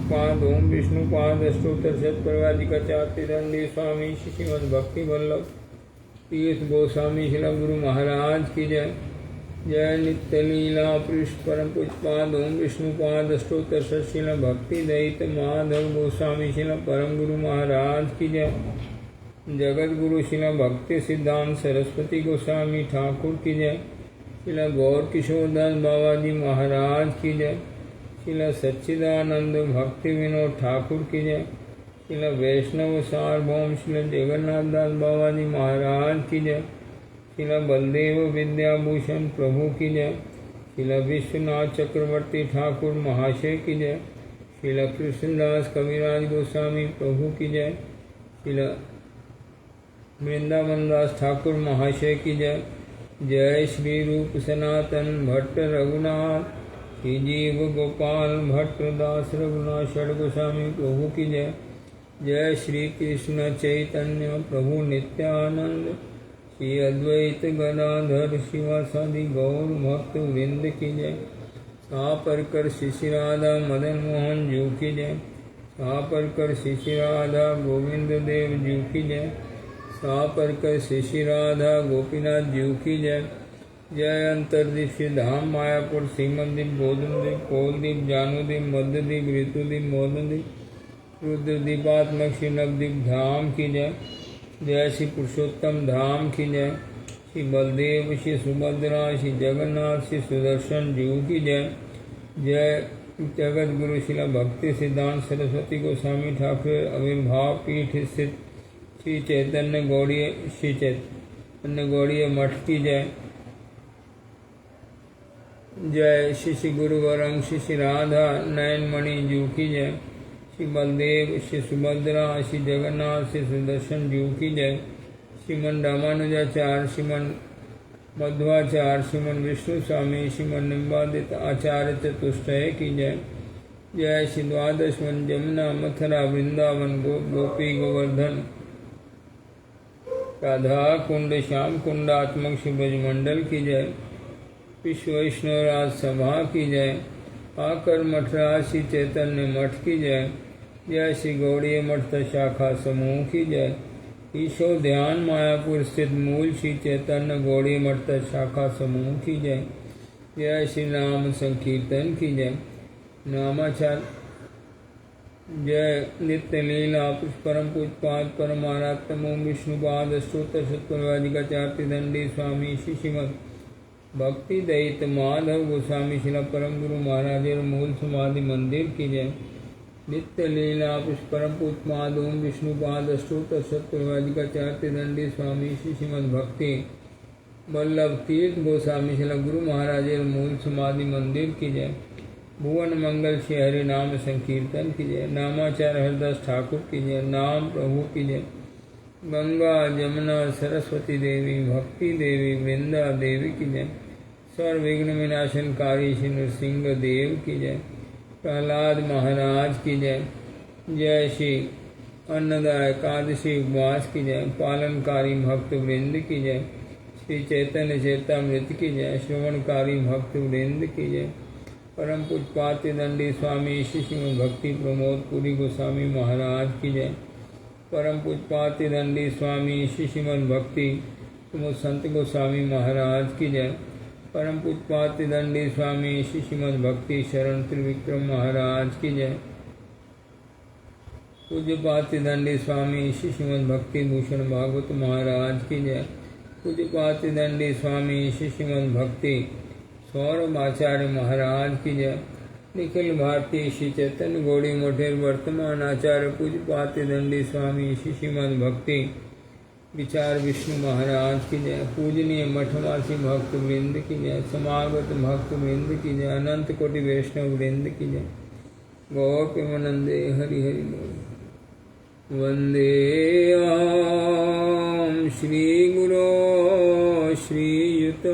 पुष्पाद ओम विष्णुपाद अष्टोत्तर प्रवादिकाचार्य दंडी स्वामी श्रीमद भक्ति वल्लभ तीर्थ गोस्वामी श्री गुरु महाराज की जय। जय नित्य लीला पृष्ठ परम पुष्पाद ओम विष्णुपाद अष्टोत्तर श्रील भक्ति दयित माधव गोस्वामी श्री परम गुरु महाराज की जय। जगत गुरु श्री भक्ति सिद्धांत सरस्वती गोस्वामी ठाकुर की जय। श्री गौर किशोरदास बाबा जी महाराज की जय। श्री सच्चिदानंद भक्ति विनोद ठाकुर की जय। श्री वैष्णव सार्वभौम श्री जगन्नाथ दास बाबा जी महाराज की जय। श्री बलदेव विद्याभूषण प्रभु की जय। श्री विश्वनाथ चक्रवर्ती ठाकुर महाशय की जय। श्री कृष्णदास कविराज गोस्वामी प्रभु की जय। श्री वृंदावन दास ठाकुर महाशय की जय। जय श्री रूप सनातन भट्ट रघुनाथ श्री जीव गोपाल भट्ट दास रघुनाथ षड गोस्वामी प्रभु की जय। जय श्री कृष्ण चैतन्य प्रभु नित्यानंद श्री अद्वैत गदाधर शिवासादि गौर भक्त वृंद की जय। सापरकर शिशि राधा मदन मोहन जू की जय। सापरकर शिशि राधा गोविंद देव जू की जय। सापरकर शिशि राधा गोपीनाथ जू की जय। जय अंतरदीप श्री धाम मायापुर सीमनदीप गोदमदीप कोलदीप जानूदीप मध्यदीप ऋतुदीप मोदनदीप रुद्रदीपात्मक श्री नवदीप धाम की जय। जय श्री पुरुषोत्तम धाम की जय। श्री बलदेव श्री सुभद्रा श्री जगन्नाथ श्री सुदर्शन जू की जय। जय जगत गुरु श्री भक्ति सिद्धांत सरस्वती गोस्वामी ठाकुर आविर्भाव पीठ स्थित श्री चैतन्य गौड़ीय श्री चैतन्य गौड़ीय मठ की जय। जय श्री गुरु वरंग श्री राधा नयनमणि जू की जय। श्री बलदेव श्री सुभद्रा श्री जगन्नाथ श्री सुदर्शन जू की जय। श्रीमन रामानुजाचार्य श्रीमन मध्वाचार्य श्रीमन विष्णु स्वामी श्रीमन निम्बादित आचार्य चतुष्टय की जय। जय श्री द्वादश वन जमुना मथुरा वृंदावन गोपी गोवर्धन राधा कुंड श्याम कुंडात्मक श्री ब्रजमंडल की जय। विश्व वैष्णव राज सभा की जय। आकर मठराज श्री चैतन्य मठ की जय। जय श्री गौड़ीय मठ शाखा समूह की जय। ईशो ध्यान मायापुर स्थित मूल श्री चैतन्य गौड़ीय मठ शाखा समूह की जय। जय श्री नाम संकीर्तन की जय। नामाचार जय नित्य लीला परम पूजपाद परमारात्म ओम विष्णुपाद अष्टोत्तर शतप्रवादिकाचार्य दंडी स्वामी श्री श्रीमद भक्ति दयित माधव गोस्वामी शिला परम गुरु महाराज मूल समाधि मंदिर की जय। नित्य लीला परम पूजपाद ओम विष्णुपाद अष्टोत्तर शतप्रवादिकाचार्य दंडी स्वामी श्री श्रीमद भक्ति वल्लभ तीर्थ गोस्वामी शिला गुरु महाराज मूल समाधि मंदिर की जय। भुवन मंगल श्री हरि नाम संकीर्तन की जय। नामाचार्य हरदास ठाकुर की जय। नाम प्रभु की जय। गंगा जमुना सरस्वती देवी भक्ति देवी वृंदा देवी की जय। सर्वविघ्न विनाशनकारी श्री नृसिंह देव की जय। प्रहलाद महाराज की जय। जय श्री अन्नदा एकादशी उपवास की जय। पालनकारी भक्त वृंद की जय। श्री चैतन्य चेतामृत की जय। श्रवणकारी भक्त वृंद की जय। परम पूजपाद्य दंडी स्वामी श्री श्रीमद भक्ति प्रमोद पुरी गोस्वामी महाराज की जय। परम पूजपाद्य दंडी स्वामी श्री श्रीमद भक्ति प्रमोद संत गोस्वामी महाराज की जय। परम पूजपाद्य दंडी स्वामी श्री श्रीमद भक्ति शरण त्रिविक्रम महाराज की जय। पूज्यपाद्य दंडी स्वामी श्री श्रीमद भक्ति भूषण भागवत महाराज की जय। पूज्यपाद्य दंडी स्वामी श्री श्रीमद भक्ति सौरभ आचार्य महाराज की जय। निखिल भारतीय श्री चैतन्य गौड़ी मठेर वर्तमान आचार्य पूज्यपाद्य दंडी स्वामी श्री श्रीमद भक्ति विचार विष्णु महाराज की जय। पूजनीय मठवासी भक्त वृंद की जय। समागत भक्त वृंद की जय। अनंत कोटि वैष्णव वृंद की जय। गौर प्रेमानंदे हरि हरि बोल। वंदे ओम श्री गुरो श्रीयुत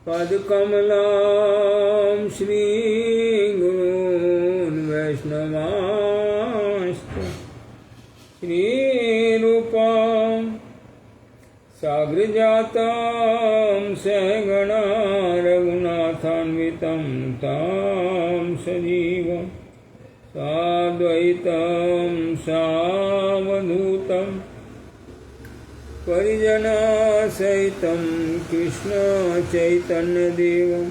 पदकमलां श्री गुरून् वैष्णवांश्च श्रीरूपं साग्रजातं सहगणा रघुनाथान्वितं तं सजीवं साद्वैतं सावधूतं परिजनसहितं कृष्ण चैतन्यदेवं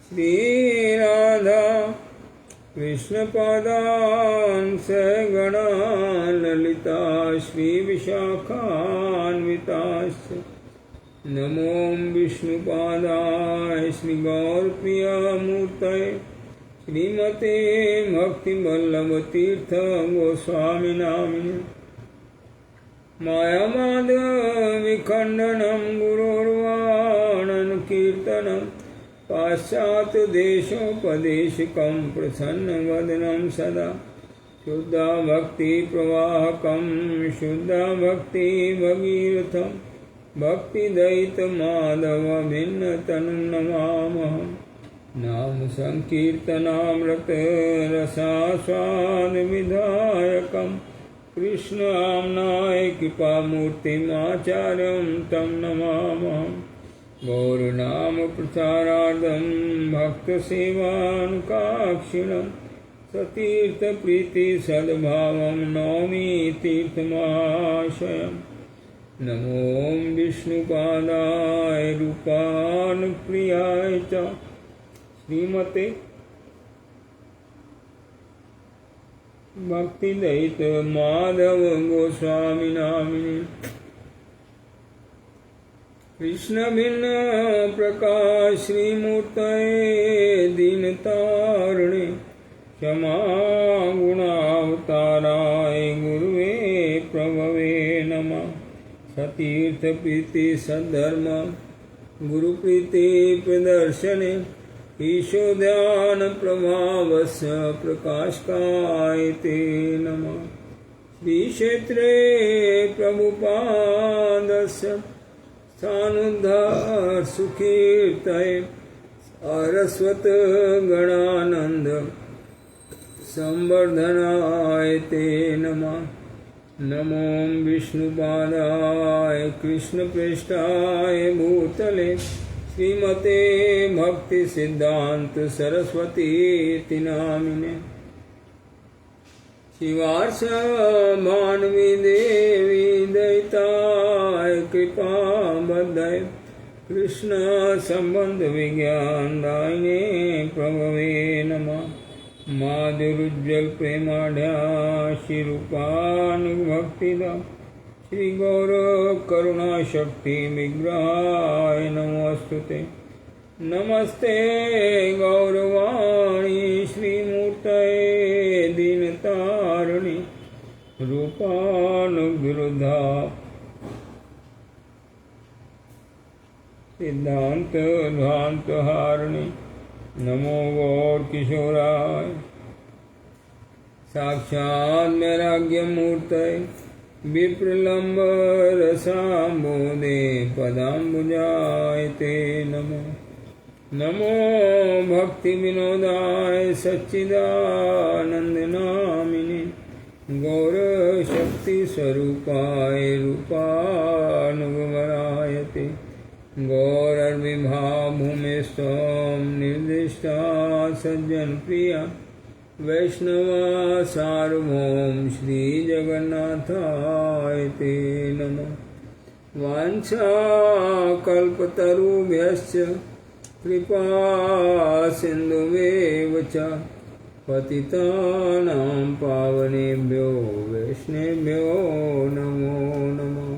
श्रीराधा कृष्णपादान् सगणा ललिता श्रीविशाखान्विताश्च नमो विष्णुपादाय श्रीगौरप्रियमूर्तये श्रीमते भक्तिवल्लभतीर्थ गोस्वामिनामिने मायामाधविखण्डनं गुरोर्वाणनुकीर्तनं पाश्चात्यदेशोपदेशकं प्रसन्नवदनं सदा शुद्धभक्तिप्रवाहकं शुद्धभक्तिभगीरथं भक्तिदयितमाधवभिन्नतनुं नमामहम् नाम संकीर्तनामृत रसास्वादविधायकं कृष्णाम्नाय कृपामूर्तिमाचार्यं तं नमामहम् गौरनाम प्रचारार्थं भक्तसेवानुकाक्षिणं सतीर्थप्रीतिसद्भावं नौमि तीर्थमाशयम् नमो विष्णुपादाय रूपानुप्रियाय च श्रीमते भक्तिदयित माधव गोस्वामिनामिने कृष्ण भिन्न प्रकाश श्रीमूर्तये दीनतारिणे क्षमा गुणावताराय गुरुवे प्रभवे नमः सतीर्थ प्रीति सद्धर्म गुरु प्रीति प्रदर्शने ईशो ध्यान प्रभावस्य प्रकाशकाय ते नमः श्री क्षेत्रे प्रभुपादस्य सानुद्धार सुकीर्तये सारस्वत गणानंद संवर्धनाय ते नमः नमो विष्णुपादाय कृष्णप्रेष्ठाय भूतले श्रीमते भक्ति सिद्धांत सरस्वती नामिने शिवार्ष भानवी देवी दयिताय कृपा बद्धय कृष्ण संबंध विज्ञान दायिने प्रभवे नमः माधुरुज्जल प्रेमाढ्या श्रीरूपानुभक्तिदा श्री गौर करुणा शक्ति विग्रहाय नमोस्तुते नमस्ते गौरवाणी श्रीमूर्तये दीनतारिणि रूपानुविरुद्धा सिद्धांत ध्वांत हारिणि नमो गौर किशोराय साक्षात् वैराग्यमूर्तये विप्रलम्ब रसाम्बोधे पदाम्बुजाय ते नमो नमो भक्ति विनोदाय सच्चिदानन्दनामिने गौर शक्ति स्वरूपाय रूपानुगमनाय ते गौरर्विभाभूमिस्त्वं निर्दिष्टा सज्जन प्रिया वैष्णवा सार्वभौम श्री जगन्नाथाय ते नमः वाञ्छाकल्पतरुभ्यश्च कृपा सिन्धुवेव च पतितानां पावनेभ्यो वैष्णवेभ्यो नमो नमः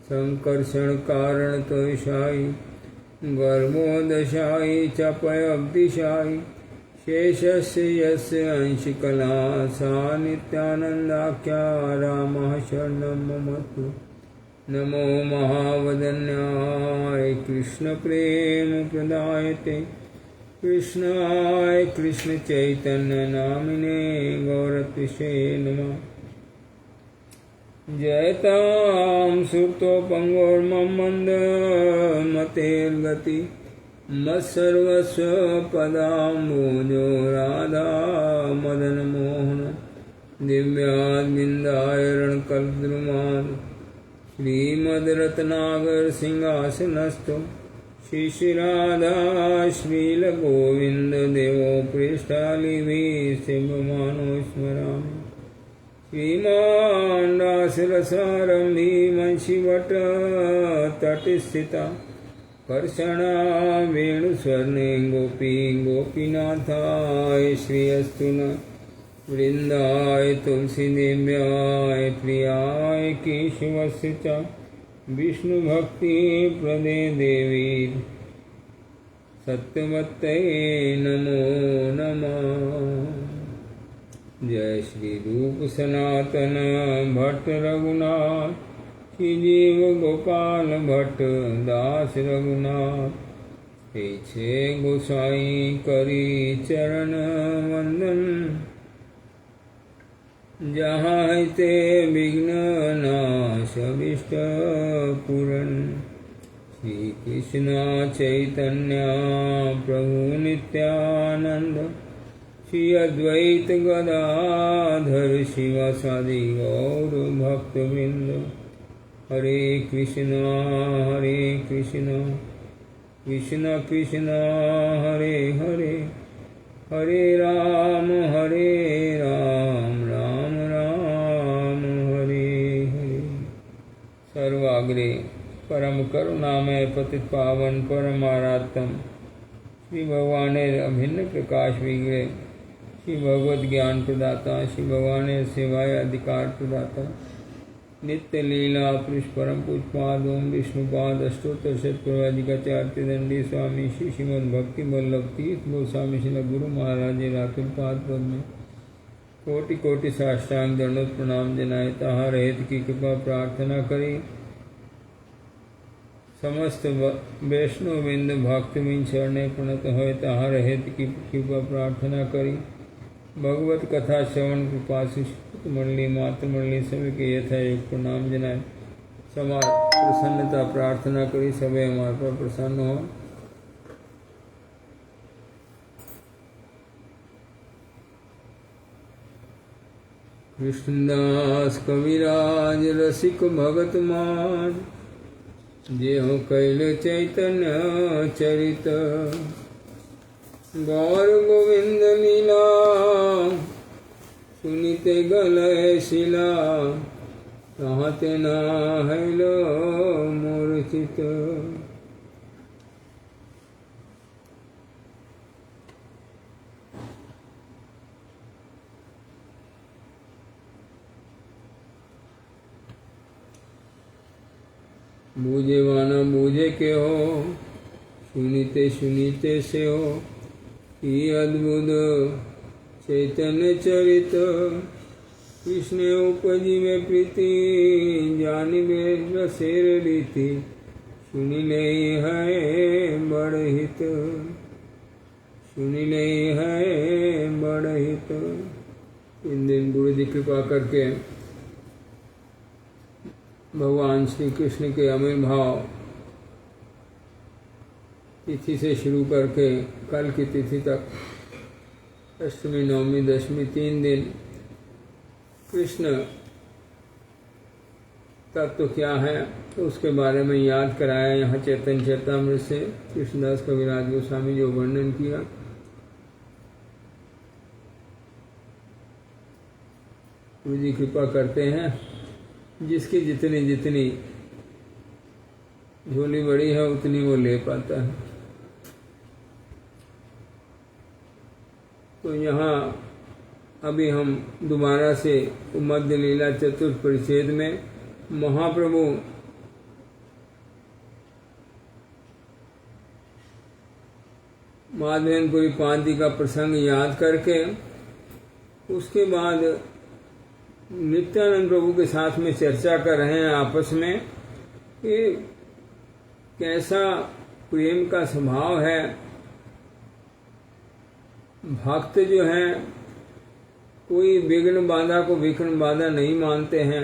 संकर्षणकारणतोषायि गर्भोदशायि चपयब्दिशायि शेषस्य यस्य अंशिकला सा नित्यानन्दाख्या रामः शरणं मम तु नमो महावदन्याय कृष्णप्रेमप्रदायते कृष्णाय कृष्णचैतन्यनामिने गौरत्विषे नमः जयतां सुरतोपङ्गोर्मं मन्दमतेर्गति मत्सर्वस्व पदाम्बोजो राधा मदनमोहन दिव्याद्विन्दायरणकल्पद्रुमान् श्रीमद्रत्नागर सिंहासनस्थो श्री श्री राधा श्रील गोविंद देवो पृष्ठालिभि सेव्यमानो स्मरामि श्रीमान् रासरसारम्भी वंशीवट तटस्थिता कर्षणा वेणुस्वर्णे गोपी गोपीनाथाय श्रीयस्तु न वृंदाय तुलसी देव्याय प्रियाय केशवस्य च विष्णु भक्ति प्रदे देवी सत्यवत्तये नमो नमः। जय श्री रूप सनातन भट्ट रघुनाथ श्री जीव गोपाल भट्ट दास रघुनाथ पीछे गोसाई करी चरण वंदन जहाँ ते विघ्न नाश अभिष्ट पूरन श्री कृष्ण चैतन्य प्रभु नित्यानंद श्री अद्वैत गदाधर शिवासादि गौर भक्तवृंद हरे कृष्ण कृष्ण कृष्ण हरे हरे हरे राम राम राम हरे हरे। सर्वाग्रे परम करुणामय पतित पावन परमाराध्यम श्री भगवानेर अभिन्न प्रकाश विग्रह श्री भगवत ज्ञान प्रदाता श्री भगवानेर सेवाय अधिकार प्रदाता नित्य लीला पुरुष परम पूजपाद ओम विष्णुपाद अष्टोत्तर शतप्रभाधिकाचार्य दंडी स्वामी श्री श्रीमद भक्ति वल्लभ तीर्थ गोस्वामी श्री गुरु महाराज राखिल पाद पद में कोटि कोटि साष्टांग दंडोत प्रणाम जनाए ताहा रहित की कृपा प्रार्थना करी समस्त वैष्णव बिंद भक्तविंद चरणे प्रणत होय ताहा रहित की कृपा प्रार्थना करी भगवत कथा श्रवण कृपा मंडली मातृ मंडली सभी के यथा योग प्रणाम जनाए समाज प्रसन्नता प्रार्थना करी सभी हमारे पर प्रसन्न हो। कृष्णदास कविराज रसिक भगत मान जेहो कैल चैतन्य चरित गौर गोविंद लीला सुनिते गलय शिला कहते ना हैलो मोर चित। बूझे वाना बूझे के हो सुनीते सुनीते से हो ये अद्भुत चैतन्य चरित कृष्ण उपजी में प्रीति जानिबे रसेर रीति सुनी ले है बड़ हित सुनी ले है बड़ हित। इन दिन गुरु जी कृपा करके भगवान श्री कृष्ण के आविर्भाव तिथि से शुरू करके कल की तिथि तक अष्टमी नवमी दशमी 3 दिन कृष्ण तत्व क्या है तो उसके बारे में याद कराया। यहाँ चैतन्य चरितामृत से कृष्णदास कविराज गोस्वामी जो वर्णन किया गुरु जी कृपा करते हैं जिसकी जितनी जितनी झोली बड़ी है उतनी वो ले पाता है। तो यहाँ अभी हम दोबारा से मध्य लीला चतुर्थ परिच्छेद में महाप्रभु माधवेंद्रपुरी पांति का प्रसंग याद करके उसके बाद नित्यानंद प्रभु के साथ में चर्चा कर रहे हैं आपस में कि कैसा प्रेम का स्वभाव है। भक्त जो हैं कोई विघ्न बाधा को विघ्न बाधा नहीं मानते हैं,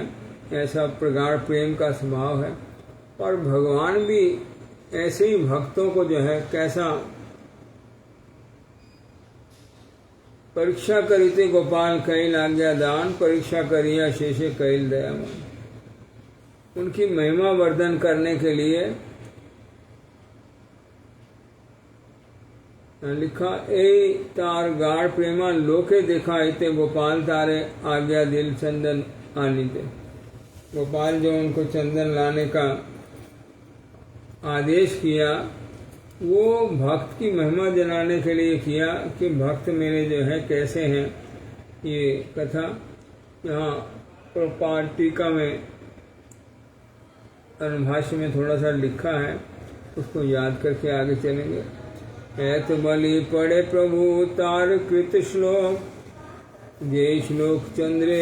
ऐसा प्रगाढ़ प्रेम का स्वभाव है। और भगवान भी ऐसे ही भक्तों को जो है कैसा परीक्षा करीते गोपाल कैल आज्ञा दान परीक्षा करिया शेषे कैल दयावान। उनकी महिमा वर्धन करने के लिए लिखा ए तार गाढ़ प्रेमा लोके देखा इते गोपाल तारे आज्ञा दिल चंदन आनीते। गोपाल जो उनको चंदन लाने का आदेश किया वो भक्त की महिमा जनाने के लिए किया कि भक्त मेरे जो है कैसे हैं। ये कथा यहाँ प्रपाद टीका में अनुभाष्य में थोड़ा सा लिखा है, उसको याद करके आगे चलेंगे। ऐत बलि पड़े प्रभु तार कृत श्लोक, जय श्लोक चंद्रे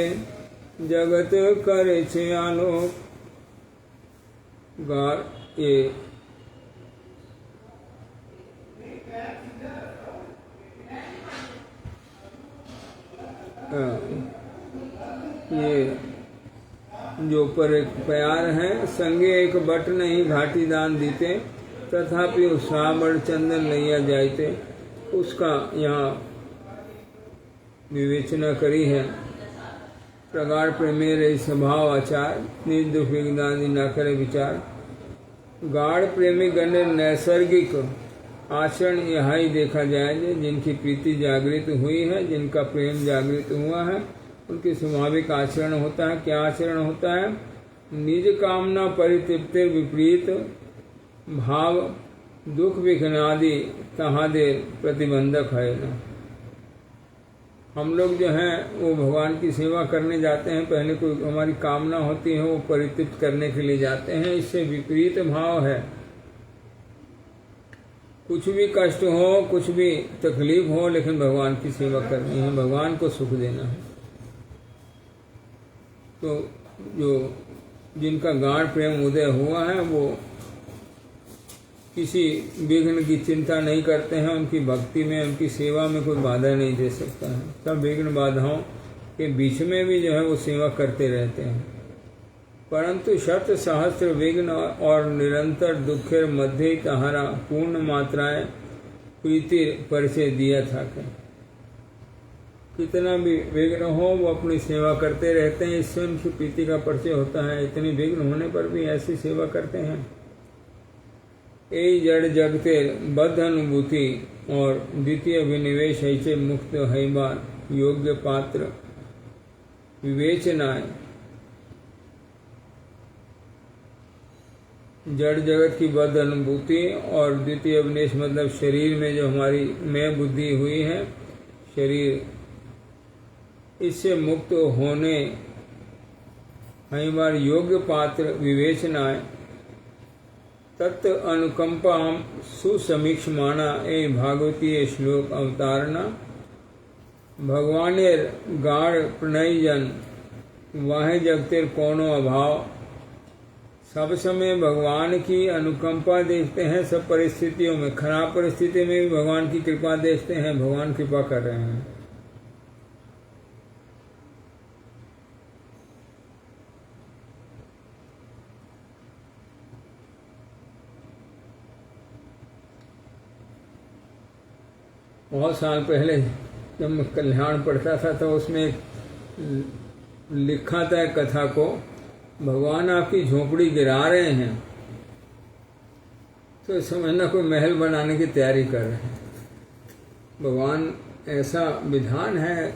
जगत करे छे आलोक। ये जो पर एक प्यार है, संगे एक बट नहीं घाटी दान दीते, तथापि उत्साह बड़ चंदन लैया जायते। उसका यहाँ विवेचना करी है। प्रगाढ़ प्रेमे रही स्वभाव आचार, निज दुख विज्ञानी न करे विचार। गाढ़ प्रेमी गण नैसर्गिक आचरण यह ही देखा जाए, जिनकी प्रीति जागृत हुई है, जिनका प्रेम जागृत हुआ है, उनकी स्वाभाविक आचरण होता है। क्या आचरण होता है? निज कामना परितृप्ति विपरीत भाव दुख विघ्नादि तहादे प्रतिबंधक है न। हम लोग जो हैं वो भगवान की सेवा करने जाते हैं, पहले कोई हमारी कामना होती है वो परितृप्त करने के लिए जाते हैं, इससे विपरीत भाव है। कुछ भी कष्ट हो, कुछ भी तकलीफ हो, लेकिन भगवान की सेवा करनी है, भगवान को सुख देना है। तो जो जिनका गाढ़ प्रेम उदय हुआ है वो किसी विघ्न की चिंता नहीं करते हैं। उनकी भक्ति में, उनकी सेवा में कोई बाधा नहीं दे सकता है। सब विघ्न बाधाओं के बीच में भी जो है वो सेवा करते रहते हैं। परंतु शत सहस्त्र विघ्न और निरंतर दुखेर मध्य तहारा पूर्ण मात्राएं प्रीति परिचय दिया था। कितना भी विघ्न हो वो अपनी सेवा करते रहते हैं, इससे उनकी प्रीति का परिचय होता है। इतनी विघ्न होने पर भी ऐसी सेवा करते हैं। ए जड़ जगते बद्ध अनुभूति और द्वितीय विनिवेश ऐसे मुक्त है बार योग्य पात्र विवेचनाएं। जड़ जगत की बद्ध अनुभूति और द्वितीय अविनेश मतलब शरीर में जो हमारी मैं बुद्धि हुई है, शरीर, इससे मुक्त होने कई बार योग्य पात्र विवेचनाएं। तत्व अनुकंपा सुसमीक्षमाणा ए भागवतीय श्लोक अवतारणा। भगवानेर गाढ़ प्रणयजन वाहे जगतेर कोनो अभाव। सब समय भगवान की अनुकंपा देखते हैं, सब परिस्थितियों में, खराब परिस्थिति में भी भगवान की कृपा देखते हैं, भगवान कृपा कर रहे हैं। बहुत साल पहले जब मैं कल्याण पढ़ता था तो उसमें लिखा था कथा को, भगवान आपकी झोपड़ी गिरा रहे हैं तो समझना कोई महल बनाने की तैयारी कर रहे हैं। भगवान ऐसा विधान है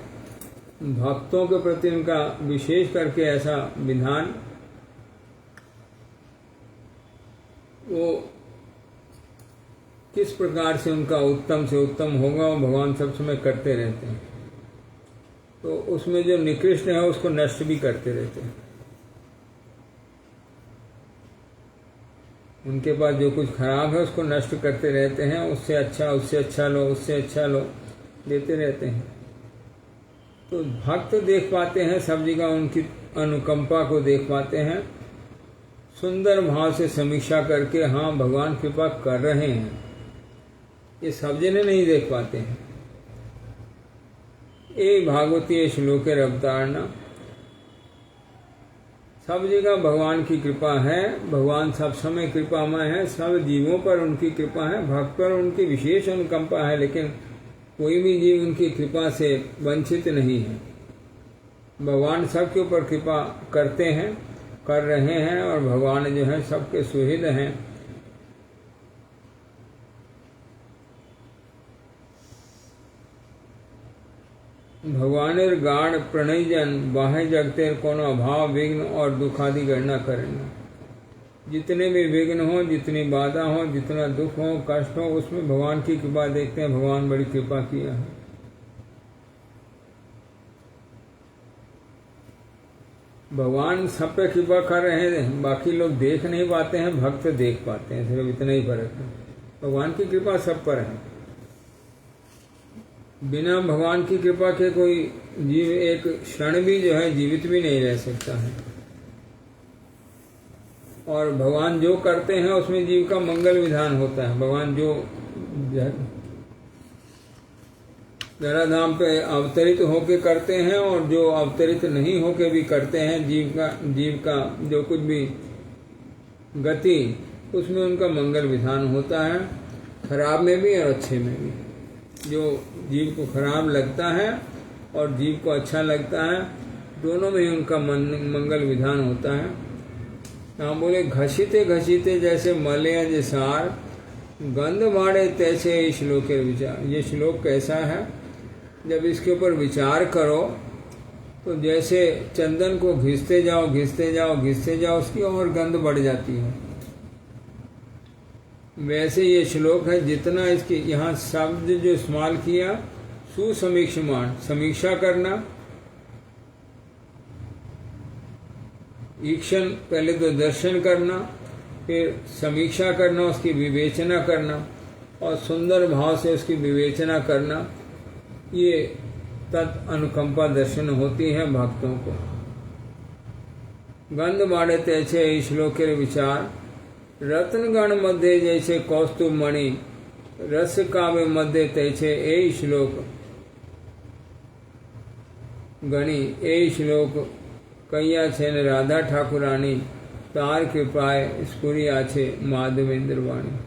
भक्तों के प्रति, उनका विशेष करके ऐसा विधान वो किस प्रकार से उनका उत्तम से उत्तम होगा वो भगवान सब समय करते रहते हैं। तो उसमें जो निकृष्ट है उसको नष्ट भी करते रहते हैं। उनके पास जो कुछ खराब है उसको नष्ट करते रहते हैं, उससे अच्छा लो, उससे अच्छा लो, देते रहते हैं। तो भक्त देख पाते हैं सब जगह, उनकी अनुकंपा को देख पाते हैं, सुंदर भाव से समीक्षा करके हाँ भगवान कृपा कर रहे हैं, ये सब जने नहीं देख पाते हैं। ये भागवतीय श्लोकेर अवतारणा। सब जगह भगवान की कृपा है, भगवान सब समय कृपामय है, सब जीवों पर उनकी कृपा है, भक्त पर उनकी विशेष अनुकंपा है, लेकिन कोई भी जीव उनकी कृपा से वंचित नहीं है। भगवान सबके ऊपर कृपा करते हैं, कर रहे हैं, और भगवान जो है सबके सुहृद हैं। भगवानेर गाढ़ प्रणयजन बाह्य जगतेर कोनो अभाव विघ्न और दुखादि गणना करें। जितने भी विघ्न हो, जितनी बाधा हो, जितना दुख हो, कष्ट हो, उसमें भगवान की कृपा देखते हैं। भगवान बड़ी कृपा किया है। भगवान सब पे कृपा कर रहे हैं, बाकी लोग देख नहीं पाते हैं, भक्त देख पाते हैं, सिर्फ इतना ही फर्क है। भगवान की कृपा सब पर है। बिना भगवान की कृपा के कोई जीव एक क्षण भी जो है जीवित भी नहीं रह सकता है। और भगवान जो करते हैं उसमें जीव का मंगल विधान होता है। भगवान जो धराधाम पे अवतरित होके करते हैं और जो अवतरित नहीं होके भी करते हैं, जीव का जो कुछ भी गति, उसमें उनका मंगल विधान होता है, खराब में भी और अच्छे में भी। जो जीव को खराब लगता है और जीव को अच्छा लगता है, दोनों में ही उनका मंगल विधान होता है। यहाँ बोले घसीते घसीते जैसे मले जसार, गंध मारे तैसे श्लोकेर विचार। ये श्लोक कैसा है? जब इसके ऊपर विचार करो तो जैसे चंदन को घिसते जाओ घिसते जाओ घिसते जाओ, उसकी और गंध बढ़ जाती है। वैसे ये श्लोक है। जितना इसके यहाँ शब्द जो इस्तेमाल किया, सुसमीक्षमान, समीक्षा करना, ईक्षण, पहले तो दर्शन करना, फिर समीक्षा करना, उसकी विवेचना करना और सुंदर भाव से उसकी विवेचना करना, ये तत् अनुकंपा दर्शन होती है भक्तों को। गंध माड़े तैसे श्लोकेर विचार, रत्नगण मध्य जैसे कौस्तुभ मणि, रस काव्य मध्य तैसे ए श्लोक गणी। ए श्लोक कैया छे ने राधा ठाकुरानी, तार कृपाए स्फुरिया छे माधवेंद्र वाणी।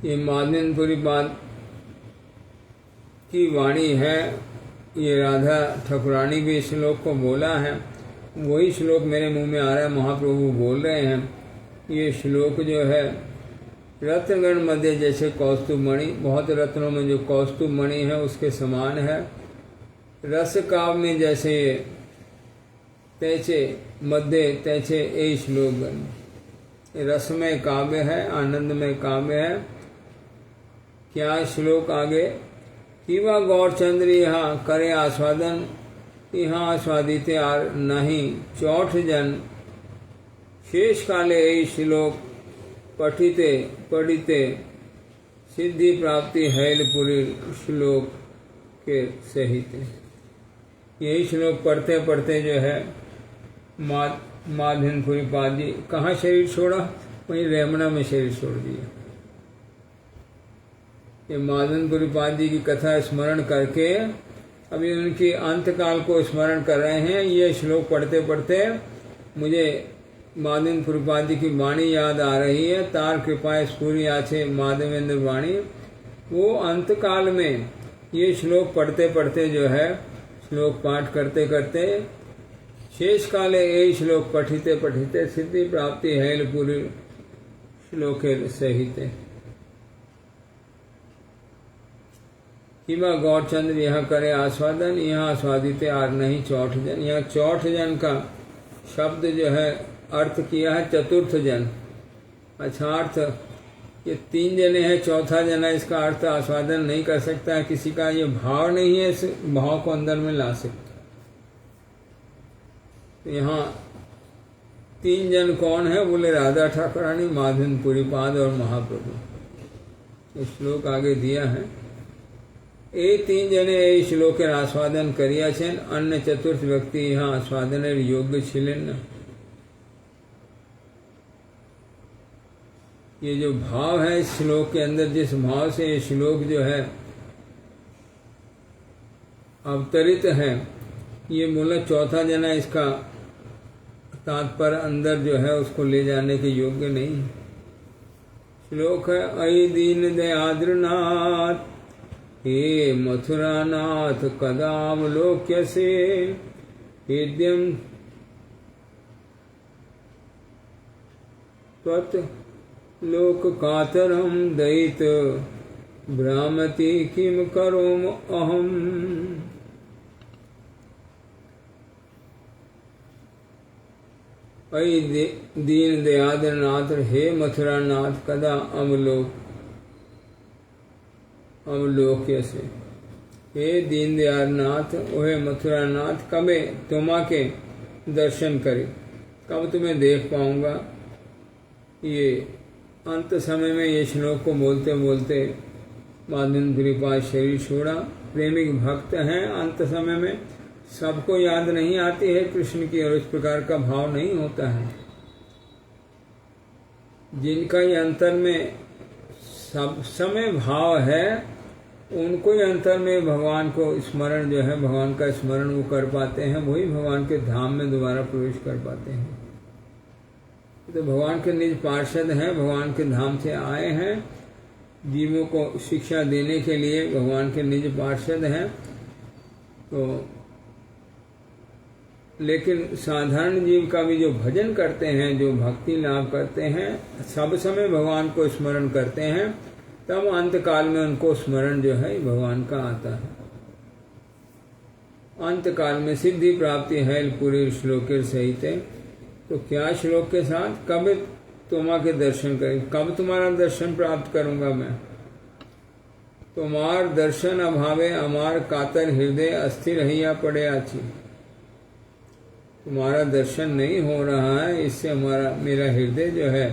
ये माधवेंद्रपुरी बात की वाणी है। ये राधा ठाकुरानी भी इस श्लोक को बोला है। वही श्लोक मेरे मुंह में आ रहा है, महाप्रभु बोल रहे हैं। ये श्लोक जो है, रत्नगण मध्य जैसे कौस्तुभ मणि, बहुत रत्नों में जो कौस्तुभ मणि है उसके समान है। रस काव्य में जैसे तैचे मध्य तैचे ए श्लोक गण। रसमय काव्य है, आनंदमय काव्य है। क्या श्लोक आगे? किवा गौरचंद्र यहाँ करे आस्वादन, यहाँ आस्वादित आर नहीं चौठ जन, शेष काले ए श्लोक पठिते पढ़िते, सिद्धि प्राप्ति हैलपुरी श्लोक के सहित। यही श्लोक पढ़ते पढ़ते जो है माधवेंद्रपुरी पाद जी कहाँ शरीर छोड़ा? वहीं रेमना में शरीर छोड़ दिया। ये माधवेंद्रपुरी पाद जी की कथा स्मरण करके अभी उनकी अंतकाल को स्मरण कर रहे हैं। ये श्लोक पढ़ते पढ़ते मुझे माधवेंद्रपुरी पाद जी की वाणी याद आ रही है। तार कृपाएं स्फूरी आछे माधवेंद्र वाणी। वो अंतकाल में ये श्लोक पढ़ते पढ़ते जो है, श्लोक पाठ करते करते, शेष काले ए श्लोक पठिते पठिते, सिद्धि प्राप्ति हैलपुरी श्लोके सहित। हिमा गौरचंद्र यहाँ करे आस्वादन, यहाँ आस्वादित आर नहीं चौठ जन। यहाँ चौठ जन का शब्द जो है अर्थ किया है चतुर्थ जन। अच्छा, अर्थ ये तीन जने हैं, चौथा जना इसका अर्थ आस्वादन नहीं कर सकता है किसी का। ये भाव नहीं है, इस भाव को अंदर में ला सकता। तो यहाँ तीन जन कौन है? बोले राधा ठाकुरानी, माधवेंद्रपुरी पाद और महाप्रभु। श्लोक आगे दिया है। ए तीन जने ए श्लोकेर आस्वादन करिया छेन, अन्य चतुर्थ व्यक्ति यहाँ आस्वादनेर योग्य छिलेन न। ये जो भाव है इस श्लोक के अंदर, जिस भाव से ये श्लोक जो है अवतरित है, ये बोला चौथा जना इसका तात्पर्य अंदर जो है उसको ले जाने के योग्य नहीं। श्लोक है, अयि दीन दयाद्रनाथ, हे मथुरानाथ कदावलोक्यसे, हेद्यम त्वत् लोक कातरम दयित भ्रामति किम करोम अहम। अयि दीन दयादर नाथ, हे मथुरा नाथ, कदा अवलोक्य से। हे दीन दयाल नाथ, ओहे मथुरा नाथ, कबे तुम्हाके दर्शन करे, कब तुम्हें देख पाऊंगा। ये अंत समय में ये श्लोक को बोलते बोलते माधवेंद्र पास शरीर छोड़ा। प्रेमिक भक्त हैं, अंत समय में सबको याद नहीं आती है कृष्ण की, और इस प्रकार का भाव नहीं होता है। जिनका ये अंतर में सब समय भाव है, उनको ही अंतर में भगवान को स्मरण जो है, भगवान का स्मरण वो कर पाते हैं, वही भगवान के धाम में दोबारा प्रवेश कर पाते हैं। तो भगवान के निज पार्षद हैं, भगवान के धाम से आए हैं, जीवों को शिक्षा देने के लिए भगवान के निज पार्षद हैं। तो लेकिन साधारण जीव का भी जो भजन करते हैं, जो भक्ति लाभ करते हैं, सब समय भगवान को स्मरण करते हैं, तब अंत काल में उनको स्मरण जो है भगवान का आता है। अंत काल में सिद्धि प्राप्ति है पूरे श्लोक सहित। तो क्या श्लोक के साथ, कब तुम्हारे दर्शन करें, कब तुम्हारा दर्शन प्राप्त करूंगा मैं। तुम्हार दर्शन अभावे अमार कातर हृदय अस्थिर हैया पड़े आची। तुम्हारा दर्शन नहीं हो रहा है, इससे मेरा हृदय जो है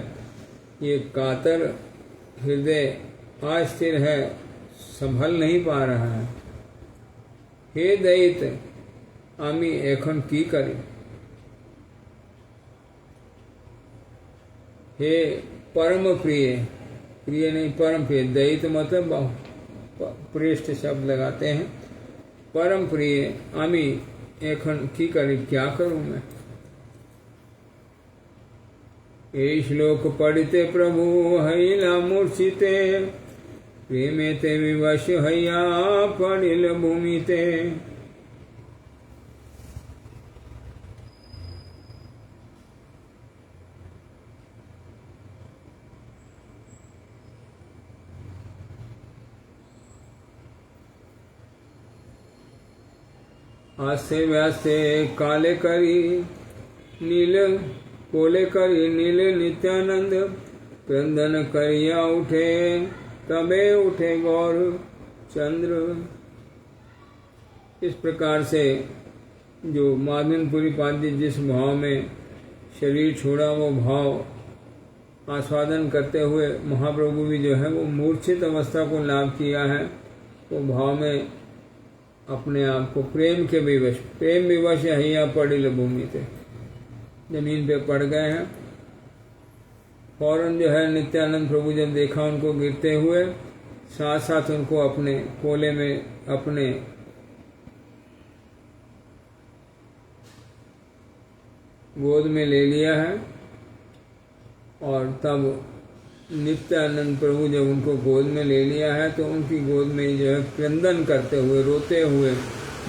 ये कातर हृदय अस्थिर है, संभल नहीं पा रहा है। हे दैत आमी एखन की करी। हे परम प्रिय, प्रिय नहीं परम प्रिय, दैत मतलब पृष्ठ शब्द लगाते हैं। परम प्रिय आमी एखन की करी, क्या करूं मैं। ये श्लोक पढ़ते प्रभु हैला मूर्छिते, प्रेमे ते विवश हैया पड़िल भूमिते। आस्ते व्यास्ते काले करी नील, कोले करी नील नित्यानंद, क्रंदन करिया उठे तबे उठे गौर चंद्र। इस प्रकार से जो माधवेंद्रपुरी पाद्य जिस भाव में शरीर छोड़ा, वो भाव आस्वादन करते हुए महाप्रभु भी जो है वो मूर्छित अवस्था को लाभ किया है। वो भाव में अपने आप को प्रेम के विवश, प्रेम विवश हैया पड़िल भूमि थे, जमीन पे पड़ गए हैं। फौरन जो है नित्यानंद प्रभु जब देखा उनको गिरते हुए, साथ साथ उनको अपने कोले में, अपने गोद में ले लिया है। और तब नित्यानंद प्रभु जब उनको गोद में ले लिया है, तो उनकी गोद में जो है क्रंदन करते हुए, रोते हुए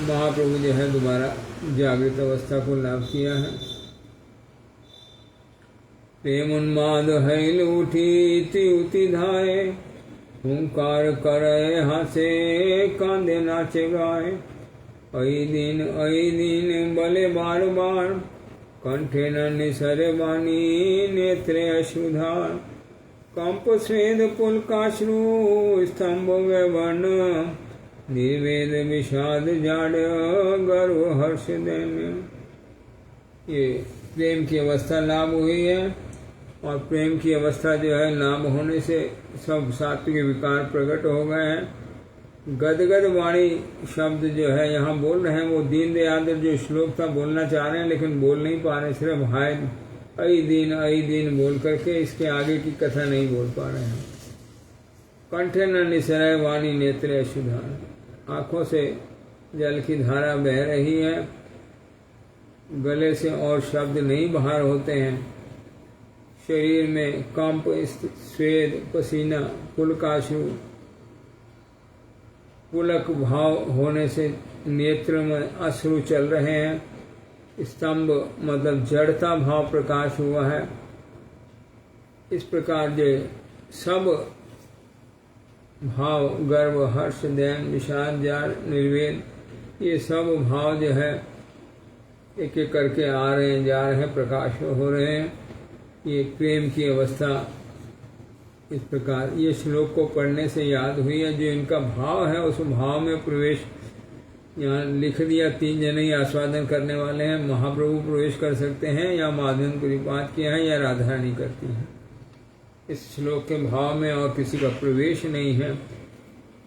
महाप्रभु जो है दोबारा जागृत अवस्था को लाभ किया है। प्रेम उन्माद हैल उठी उति धाये, हुंकार करे हासे कांदे नाचे गाए। ऐ दिन बले बार बार, कंठे न निसरे बानी नेत्रे अश्रुधार। कंप स्वेद पुलकाश्रु स्तंभ वर्ण, निर्वेद विषाद जाड़ गर्व हर्ष देन। ये प्रेम की अवस्था लाभ हुई है, और प्रेम की अवस्था जो है लाभ होने से सब सात्विक विकार प्रकट हो गए हैं। गदगद वाणी शब्द जो है यहाँ बोल रहे हैं, वो दीन दयाल जो श्लोक था बोलना चाह रहे हैं, लेकिन बोल नहीं पा रहे, सिर्फ हाय ऐ दीन बोल करके इसके आगे की कथा नहीं बोल पा रहे हैं। कंठे न निसराय वाणी नेत्रे अशुधार, आंखों से जल की धारा बह रही है, गले से और शब्द नहीं बाहर होते हैं। शरीर में कंप, स्वेद, पसीना, पुलकाश्रु, पुलक भाव होने से नेत्र में अश्रु चल रहे हैं। स्तंभ मतलब जड़ता भाव प्रकाश हुआ है। इस प्रकार जो सब भाव, गर्व, हर्ष, दैन, विषाद, जार, निर्वेद, ये सब भाव जो है एक एक करके आ रहे हैं, जा रहे हैं, प्रकाश हो रहे हैं। ये प्रेम की अवस्था इस प्रकार ये श्लोक को पढ़ने से याद हुई है। जो इनका भाव है उस भाव में प्रवेश यहाँ लिख दिया। 3 जने ही आस्वादन करने वाले हैं। महाप्रभु प्रवेश कर सकते हैं या माधवन परिपात किया है या राधा रानी करती हैं। इस श्लोक के भाव में और किसी का प्रवेश नहीं है।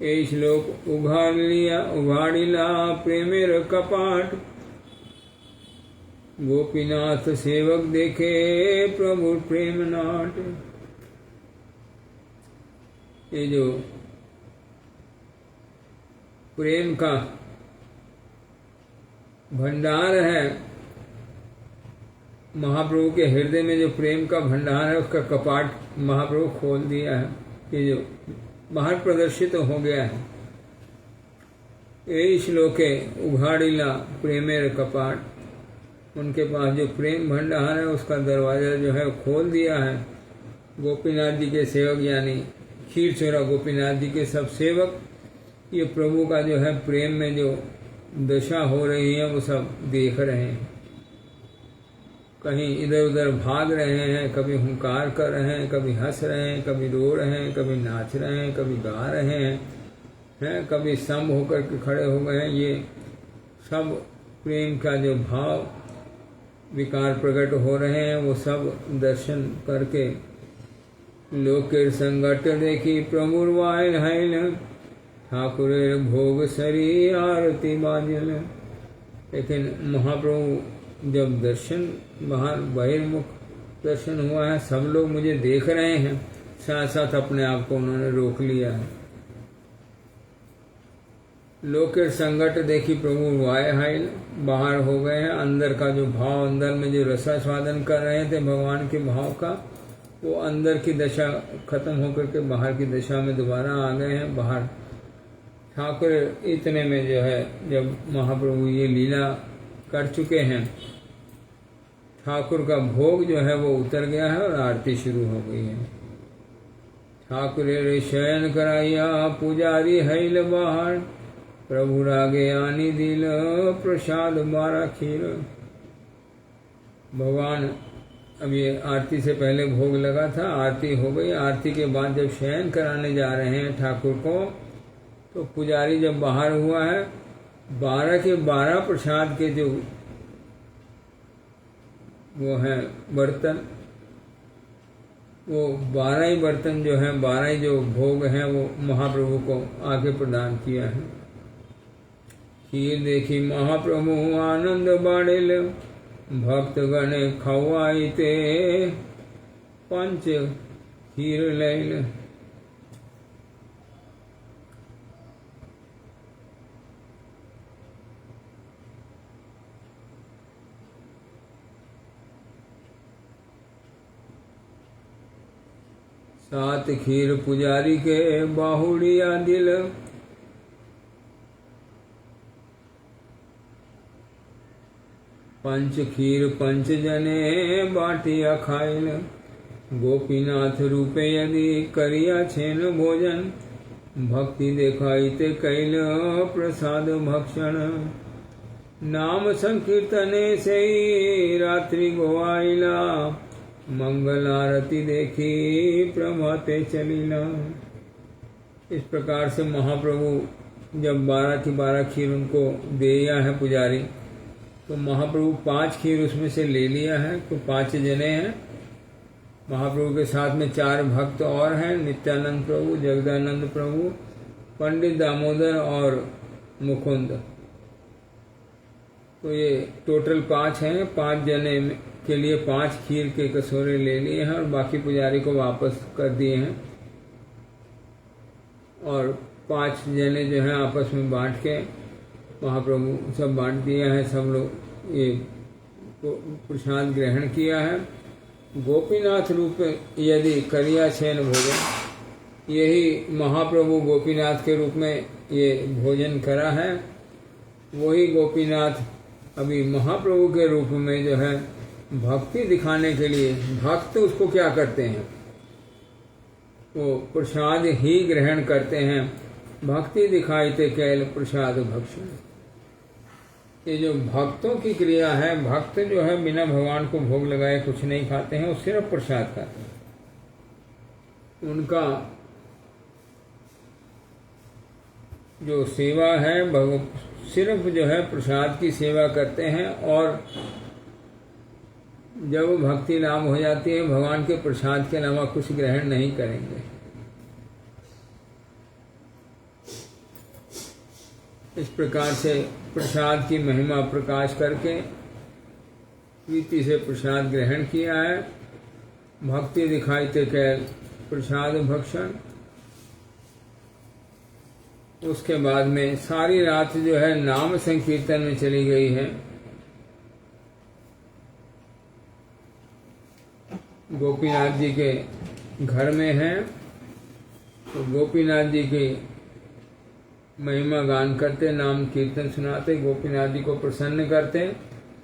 ये श्लोक उघाड़िला प्रेमेर कपाट, गोपीनाथ सेवक देखे प्रभु प्रेम नाट। ये जो प्रेम का भंडार है, महाप्रभु के हृदय में जो प्रेम का भंडार है उसका कपाट महाप्रभु खोल दिया है। ये जो बाहर प्रदर्शित हो गया है। यही श्लोके उघाड़िला प्रेमेर कपाट, उनके पास जो प्रेम भंडार है उसका दरवाजा जो है खोल दिया है। गोपीनाथ जी के सेवक यानी खीर चोरा गोपीनाथ जी के सब सेवक ये प्रभु का जो है प्रेम में जो दशा हो रही है वो सब देख रहे हैं। कहीं इधर उधर भाग रहे हैं, कभी हुंकार कर रहे हैं, कभी हंस रहे हैं, कभी रो रहे हैं, कभी नाच रहे हैं, कभी गा रहे हैं, कभी स्तंभ होकर के खड़े हो गए हैं। ये सब प्रेम का जो भाव विकार प्रकट हो रहे हैं वो सब दर्शन करके लोकेर संगत देखी प्रमुरवायल हैल, ठाकुरेर भोग सरी आरती बाजल। लेकिन महाप्रभु जब दर्शन बाहर बहिर्मुख दर्शन हुआ है, सब लोग मुझे देख रहे हैं, साथ साथ अपने आप को उन्होंने रोक लिया है। लोकेर संगत देखी प्रभु वाय हाइल, बाहर हो गए हैं। अंदर का जो भाव, अंदर में जो रसास्वादन कर रहे थे भगवान के भाव का, वो अंदर की दशा खत्म होकर के बाहर की दशा में दोबारा आ गए हैं। बाहर ठाकुर इतने में जो है जब महाप्रभु ये लीला कर चुके हैं, ठाकुर का भोग जो है वो उतर गया है और आरती शुरू हो गई है। ठाकुर रे शयन कराइया पुजारी हैल बाहर, प्रभु रागे आनी दिल प्रसाद बारा खीर। भगवान अब ये आरती से पहले भोग लगा था, आरती हो गई। आरती के बाद जब शयन कराने जा रहे हैं ठाकुर को, तो पुजारी जब बाहर हुआ है, 12 के 12 प्रसाद के जो वो है बर्तन, वो 12 ही बर्तन जो है, 12 ही जो भोग हैं वो महाप्रभु को आगे प्रदान किया है। खीर देखी महाप्रभु आनंद बाड़ेल, भक्त गणे खवाइते पंच खीर लैल। सात खीर पुजारी के बाहुड़िया दिल, पंच खीर पंच जने बाटिया खाइल। गोपीनाथ रूपे यदि करिया छेन भोजन, भक्ति देखाई ते कैल प्रसाद भक्षण। नाम संकीर्तने से रात्रि गोआइला, मंगल आरती देखी प्रभाते चलीला। इस प्रकार से महाप्रभु जब 12 की 12 खीर उनको दिया है पुजारी, तो महाप्रभु 5 खीर उसमें से ले लिया है। तो 5 जने हैं। महाप्रभु के साथ में 4 भक्त और हैं, नित्यानंद प्रभु, जगदानंद प्रभु, पंडित दामोदर और मुकुंद। तो ये टोटल 5 हैं। 5 जने के लिए 5 खीर के कटोरे ले लिए हैं और बाकी पुजारी को वापस कर दिए हैं। और 5 जने जो हैं आपस में बांट के महाप्रभु सब बांट दिया है। सब लोग ये प्रसाद ग्रहण किया है। गोपीनाथ रूप यदि करिया छेन भोजन, यही महाप्रभु गोपीनाथ के रूप में ये भोजन करा है। वही गोपीनाथ अभी महाप्रभु के रूप में जो है भक्ति दिखाने के लिए भक्त उसको क्या करते हैं, वो प्रसाद ही ग्रहण करते हैं। भक्ति दिखाई ते कैल प्रसाद भक्षण। ये जो भक्तों की क्रिया है, भक्त जो है बिना भगवान को भोग लगाए कुछ नहीं खाते हैं, वो सिर्फ प्रसाद खाते हैं। उनका जो सेवा है सिर्फ जो है प्रसाद की सेवा करते हैं, और जब भक्ति लाभ हो जाती है भगवान के प्रसाद के अलावा कुछ ग्रहण नहीं करेंगे। इस प्रकार से प्रसाद की महिमा प्रकाश करके प्रीति से प्रसाद ग्रहण किया है। भक्ति दिखाई ते कैल प्रसाद भक्षण। उसके बाद में सारी रात जो है नाम संकीर्तन में चली गई है। गोपीनाथ जी के घर में है तो गोपीनाथ जी की महिमा गान करते, नाम कीर्तन सुनाते, गोपीनाथ जी को प्रसन्न करते।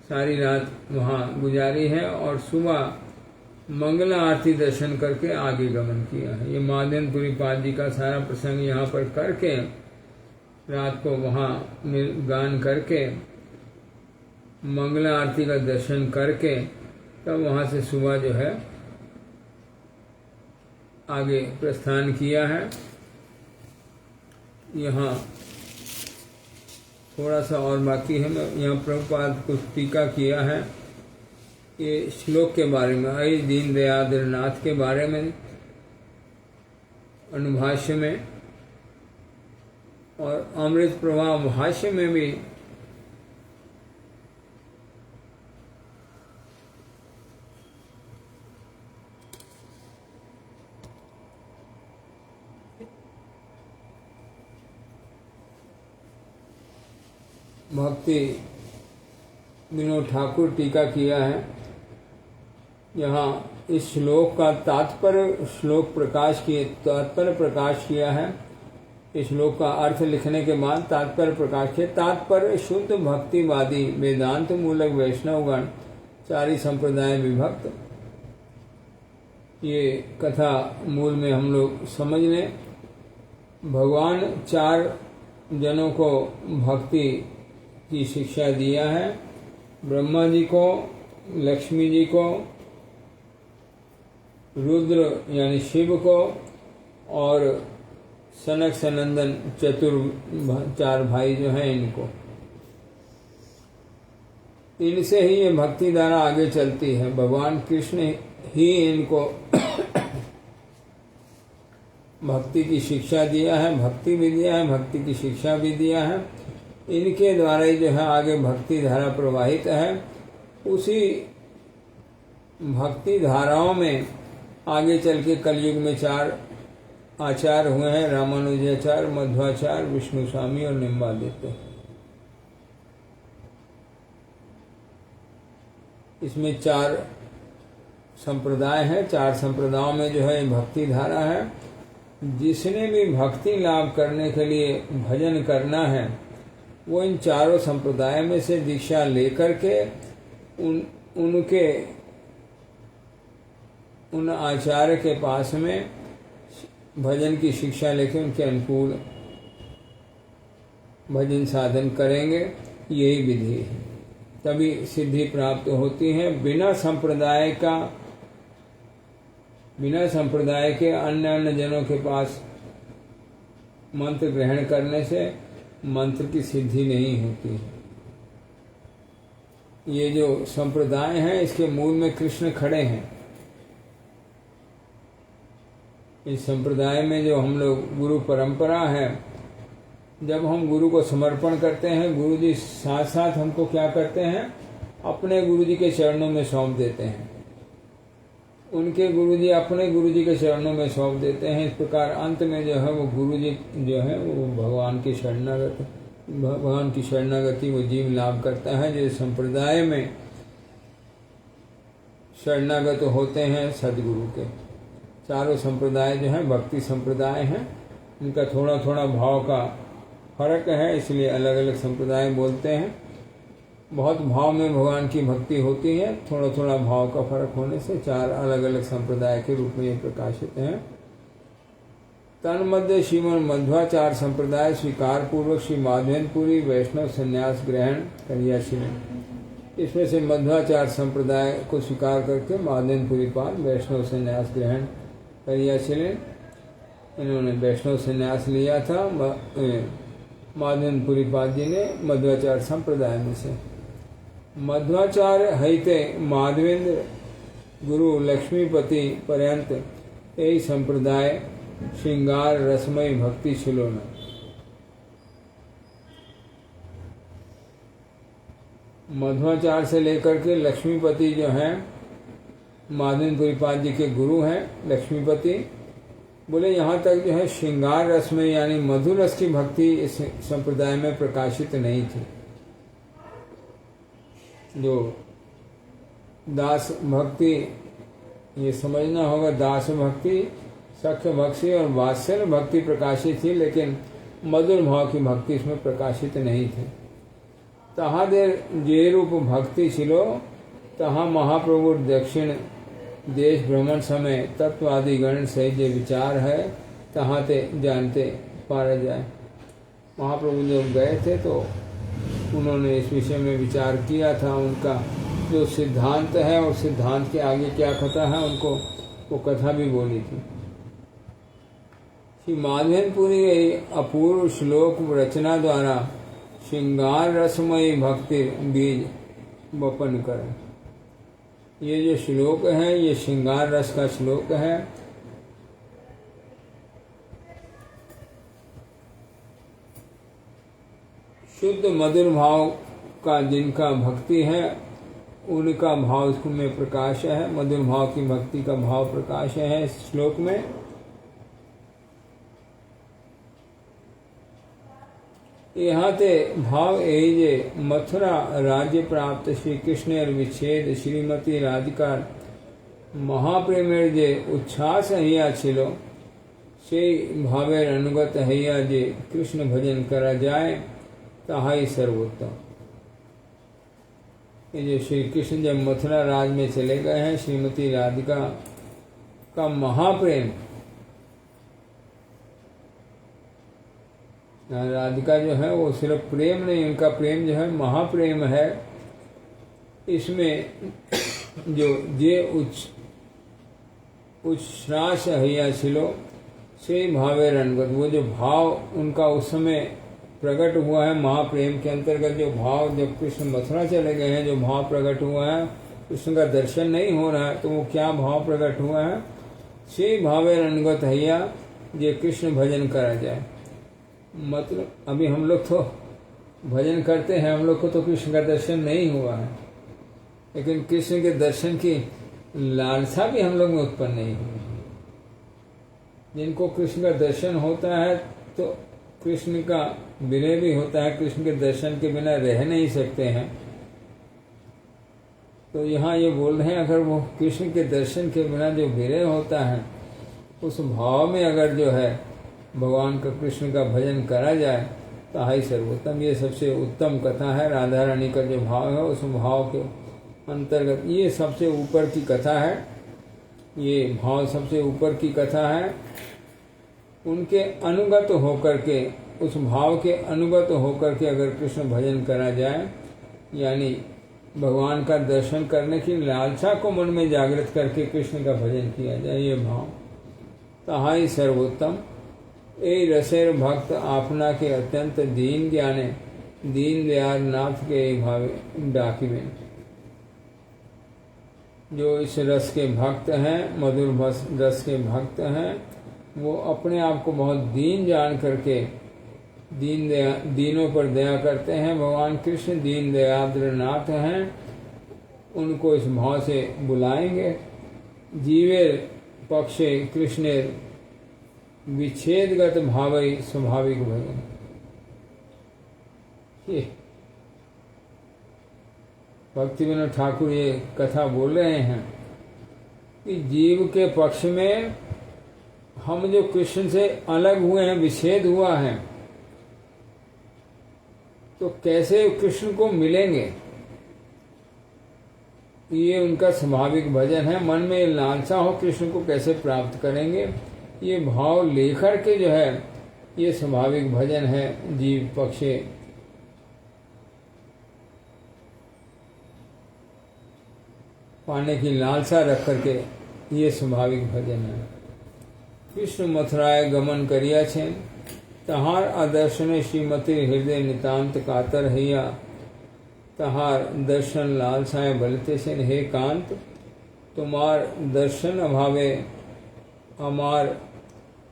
सारी रात वहाँ गुजारी है और सुबह मंगला आरती दर्शन करके आगे गमन किया है। ये मादनपुरी पाद जी का सारा प्रसंग यहाँ पर करके रात को वहाँ गान करके मंगला आरती का दर्शन करके तब वहाँ से सुबह जो है आगे प्रस्थान किया है। यहाँ थोड़ा सा और बाकी है, मैं यहाँ प्रभुपाद कुछ टीका किया है ये श्लोक के बारे में, अय दीन दयाल नाथ के बारे में अनुभाष्य में, और अमृत प्रवाह भाष्य में भी भक्ति विनोद ठाकुर टीका किया है। यहाँ इस श्लोक का तात्पर्य प्रकाश किया है। इस श्लोक का अर्थ लिखने के बाद तात्पर्य प्रकाश किया। तात्पर्य शुद्ध भक्तिवादी वेदांत मूलक वैष्णवगण चारि संप्रदाय विभक्त। ये कथा मूल में हम लोग समझ लें। भगवान 4 जनों को भक्ति की शिक्षा दिया है, ब्रह्मा जी को, लक्ष्मी जी को, रुद्र यानी शिव को, और सनक सनंदन 4 भाई जो हैं इनको। इनसे ही ये भक्ति धारा आगे चलती है। भगवान कृष्ण ही इनको भक्ति की शिक्षा दिया है, भक्ति भी दिया है, भक्ति की शिक्षा भी दिया है। इनके द्वारा ही जो है आगे भक्ति धारा प्रवाहित है। उसी भक्ति धाराओं में आगे चल के कलयुग में 4 आचार्य हुए हैं, रामानुजाचार्य, मध्वाचार्य, विष्णु स्वामी और निम्बादित्य। इसमें 4 संप्रदाय हैं। 4 संप्रदायों में जो है भक्ति धारा है। जिसने भी भक्ति लाभ करने के लिए भजन करना है वो इन 4 संप्रदाय में से दीक्षा लेकर के उन आचार्य के पास में भजन की शिक्षा लेकर उनके अनुकूल भजन साधन करेंगे। यही विधि है, तभी सिद्धि प्राप्त होती है। बिना संप्रदाय के अन्य जनों के पास मंत्र ग्रहण करने से मंत्र की सिद्धि नहीं होती है। ये जो संप्रदाय है इसके मूल में कृष्ण खड़े हैं। इस संप्रदाय में जो हम लोग गुरु परंपरा है, जब हम गुरु को समर्पण करते हैं, गुरु जी साथ साथ हमको क्या करते हैं, अपने गुरु जी के चरणों में सौंप देते हैं। उनके गुरु जी अपने गुरु जी के चरणों में सौंप देते हैं। इस प्रकार अंत में जो है वो गुरु जी जो है वो भगवान की शरणागति वो जीव लाभ करता है। जो संप्रदाय में शरणागत होते हैं सदगुरु के। 4 संप्रदाय जो हैं भक्ति संप्रदाय हैं। इनका थोड़ा थोड़ा भाव का फर्क है, इसलिए अलग अलग संप्रदाय बोलते हैं। बहुत भाव में भगवान की भक्ति होती है, थोड़ा थोड़ा भाव का फर्क होने से 4 अलग अलग संप्रदाय के रूप में ये प्रकाशित हैं। तन्मध्य श्रीमन मध्वाचार्य संप्रदाय स्वीकार पूर्वक श्री माधवेंद्रपुरी वैष्णव संन्यास ग्रहण करियाशील। इसमें से मध्वाचार्य संप्रदाय को स्वीकार करके माधवेंद्रपुरी पाद वैष्णव संन्यास ग्रहण करियाशील। इन्होंने वैष्णव संन्यास लिया था माधवेंद्रपुरी पाद जी ने मध्वाचार्य संप्रदाय में से। मध्वाचार्य हईते माधवेंद्र गुरु लक्ष्मीपति पर्यंत यही संप्रदाय श्रृंगार रसमय भक्ति शिलोना। मध्वाचार्य से लेकर के लक्ष्मीपति जो हैं माधवेंद्रपुरी पाद जी के गुरु हैं लक्ष्मीपति, बोले यहाँ तक जो है श्रृंगार रस में यानी मधुर रस की भक्ति इस संप्रदाय में प्रकाशित नहीं थी। जो दास भक्ति, ये समझना होगा, दास भक्ति, सख्य भक्ति और वात्सल्य भक्ति प्रकाशित थी, लेकिन मधुर भाव की भक्ति इसमें प्रकाशित नहीं थी। तहा देर जे रूप भक्ति छिलो तहा महाप्रभु दक्षिण देश भ्रमण समय तत्वादि गण से जो विचार है तहाँ ते जानते पारा जाए। महाप्रभु जब गए थे तो उन्होंने इस विषय में विचार किया था, उनका जो सिद्धांत है और सिद्धांत के आगे क्या कथा है उनको वो कथा भी बोली थी। श्री माधवेंद्रपुरी अपूर्व श्लोक रचना द्वारा श्रृंगार रसमयी भक्ति बीज वपन करें। ये जो श्लोक है ये श्रृंगार रस का श्लोक है। शुद्ध मधुर भाव का जिनका भक्ति है उनका भाव इसमें प्रकाश है, मधुर भाव की भक्ति का भाव प्रकाश है इस श्लोक में। यहाँ ते भाव यही जे मथुरा राज्य प्राप्त श्री कृष्ण विच्छेद श्रीमती राधिका महाप्रेमेर जे उच्छ्वास हइया छिलो से भावेर अनुगत हइया जे कृष्ण भजन करा जाए ताहाई सर्वोत्तम। ये जो श्री कृष्ण जब मथुरा राज में चले गए हैं, श्रीमती राधिका का महाप्रेम, राधिका जो है वो सिर्फ प्रेम नहीं, उनका प्रेम जो है महाप्रेम है। इसमें जो जे उच्छ्वास हइया छिलो से भावेर अनुगत, वो जो भाव उनका उस समय प्रकट हुआ है महाप्रेम के अंतर्गत, जो भाव जब कृष्ण मथुरा चले गए हैं जो भाव प्रकट हुआ है, कृष्ण का दर्शन नहीं हो रहा है तो वो क्या भाव प्रकट हुआ है, से भावेर अनुगत हइया जे कृष्ण भजन करा जाए। मतलब अभी हम लोग तो भजन करते हैं, हम लोग को तो कृष्ण का दर्शन नहीं हुआ है, लेकिन कृष्ण के दर्शन की लालसा भी हम लोग में उत्पन्न नहीं हुई। जिनको कृष्ण का दर्शन होता है तो कृष्ण का विनय भी होता है, कृष्ण के दर्शन के बिना रह नहीं सकते हैं। तो यहाँ ये बोल रहे हैं अगर वो कृष्ण के दर्शन के बिना जो विनय होता है उस भाव में अगर जो है भगवान का कृष्ण का भजन करा जाए तो हाई सर्वोत्तम। ये सबसे उत्तम कथा है। राधा रानी का जो भाव है उस भाव के अंतर्गत ये सबसे ऊपर की कथा है, ये भाव सबसे ऊपर की कथा है। उनके अनुगत होकर के, उस भाव के अनुगत होकर के अगर कृष्ण भजन करा जाए, यानी भगवान का दर्शन करने की लालसा को मन में जागृत करके कृष्ण का भजन किया जाए, ये भाव तहाई सर्वोत्तम। ए रसेर भक्त आपना के अत्यंत दीन ज्ञाने दीन दयाल नाथ के भावे डाकिवे। जो इस रस के भक्त हैं, मधुर रस के भक्त हैं, वो अपने आप को बहुत दीन जान करके दीनों पर दया करते हैं। भगवान कृष्ण दीन दयाद्र नाथ हैं, उनको इस भाव से बुलाएंगे। जीवेर पक्षे कृष्णेर विच्छेदगत भावई स्वाभाविक भजन। ये भक्ति विनोद ठाकुर ये कथा बोल रहे हैं कि जीव के पक्ष में हम जो कृष्ण से अलग हुए हैं, विच्छेद हुआ है, तो कैसे कृष्ण को मिलेंगे। ये उनका स्वाभाविक भजन है। मन में लालसा हो कृष्ण को कैसे प्राप्त करेंगे, ये भाव लेकर के जो है ये स्वाभाविक भजन है। जीव पक्ष पाने की लालसा रख करके ये स्वाभाविक भजन है। कृष्ण मथुराए गमन करिया छे, तहार आदर्शने श्रीमती हृदय नितांत कातर हैया, तहार दर्शन लालसाए बलते से। हे कांत, तुम्हार दर्शन अभावे हमार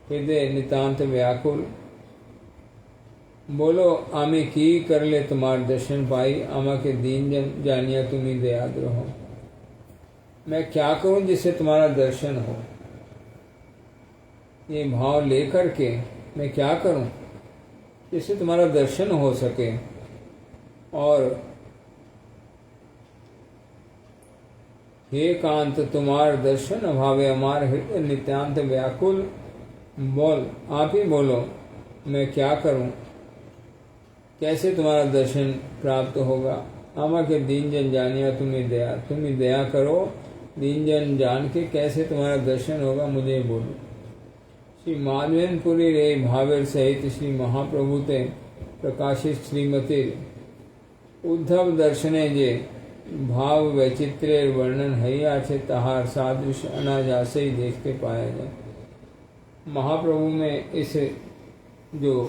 हृदय नितांत व्याकुल। बोलो आमे की कर ले तुम्हार दर्शन पाई, आमा के दीन जन जानिया तुम्ही दयाद रहो। मैं क्या करूं जिससे तुम्हारा दर्शन हो, ये भाव लेकर के मैं क्या करूं जिससे तुम्हारा दर्शन हो सके। और हे कांत, तुम्हार दर्शन अभावे हमार हृदय नित्यांत व्याकुल। बोल, आप ही बोलो मैं क्या करूं, कैसे तुम्हारा दर्शन प्राप्त होगा। आमा के दीन जन जानिया तुम्हें दया करो। दीन जन जान के कैसे तुम्हारा दर्शन होगा, मुझे बोलो। श्री माधवेनपुरी रे भावेर सहित श्री महाप्रभु ते प्रकाशित श्रीमती उद्धव दर्शने जे भाव वैचित्र्य वर्णन हैया छे, तहार सादृश अनायासे ही देखते पाया जाए। महाप्रभु में इस जो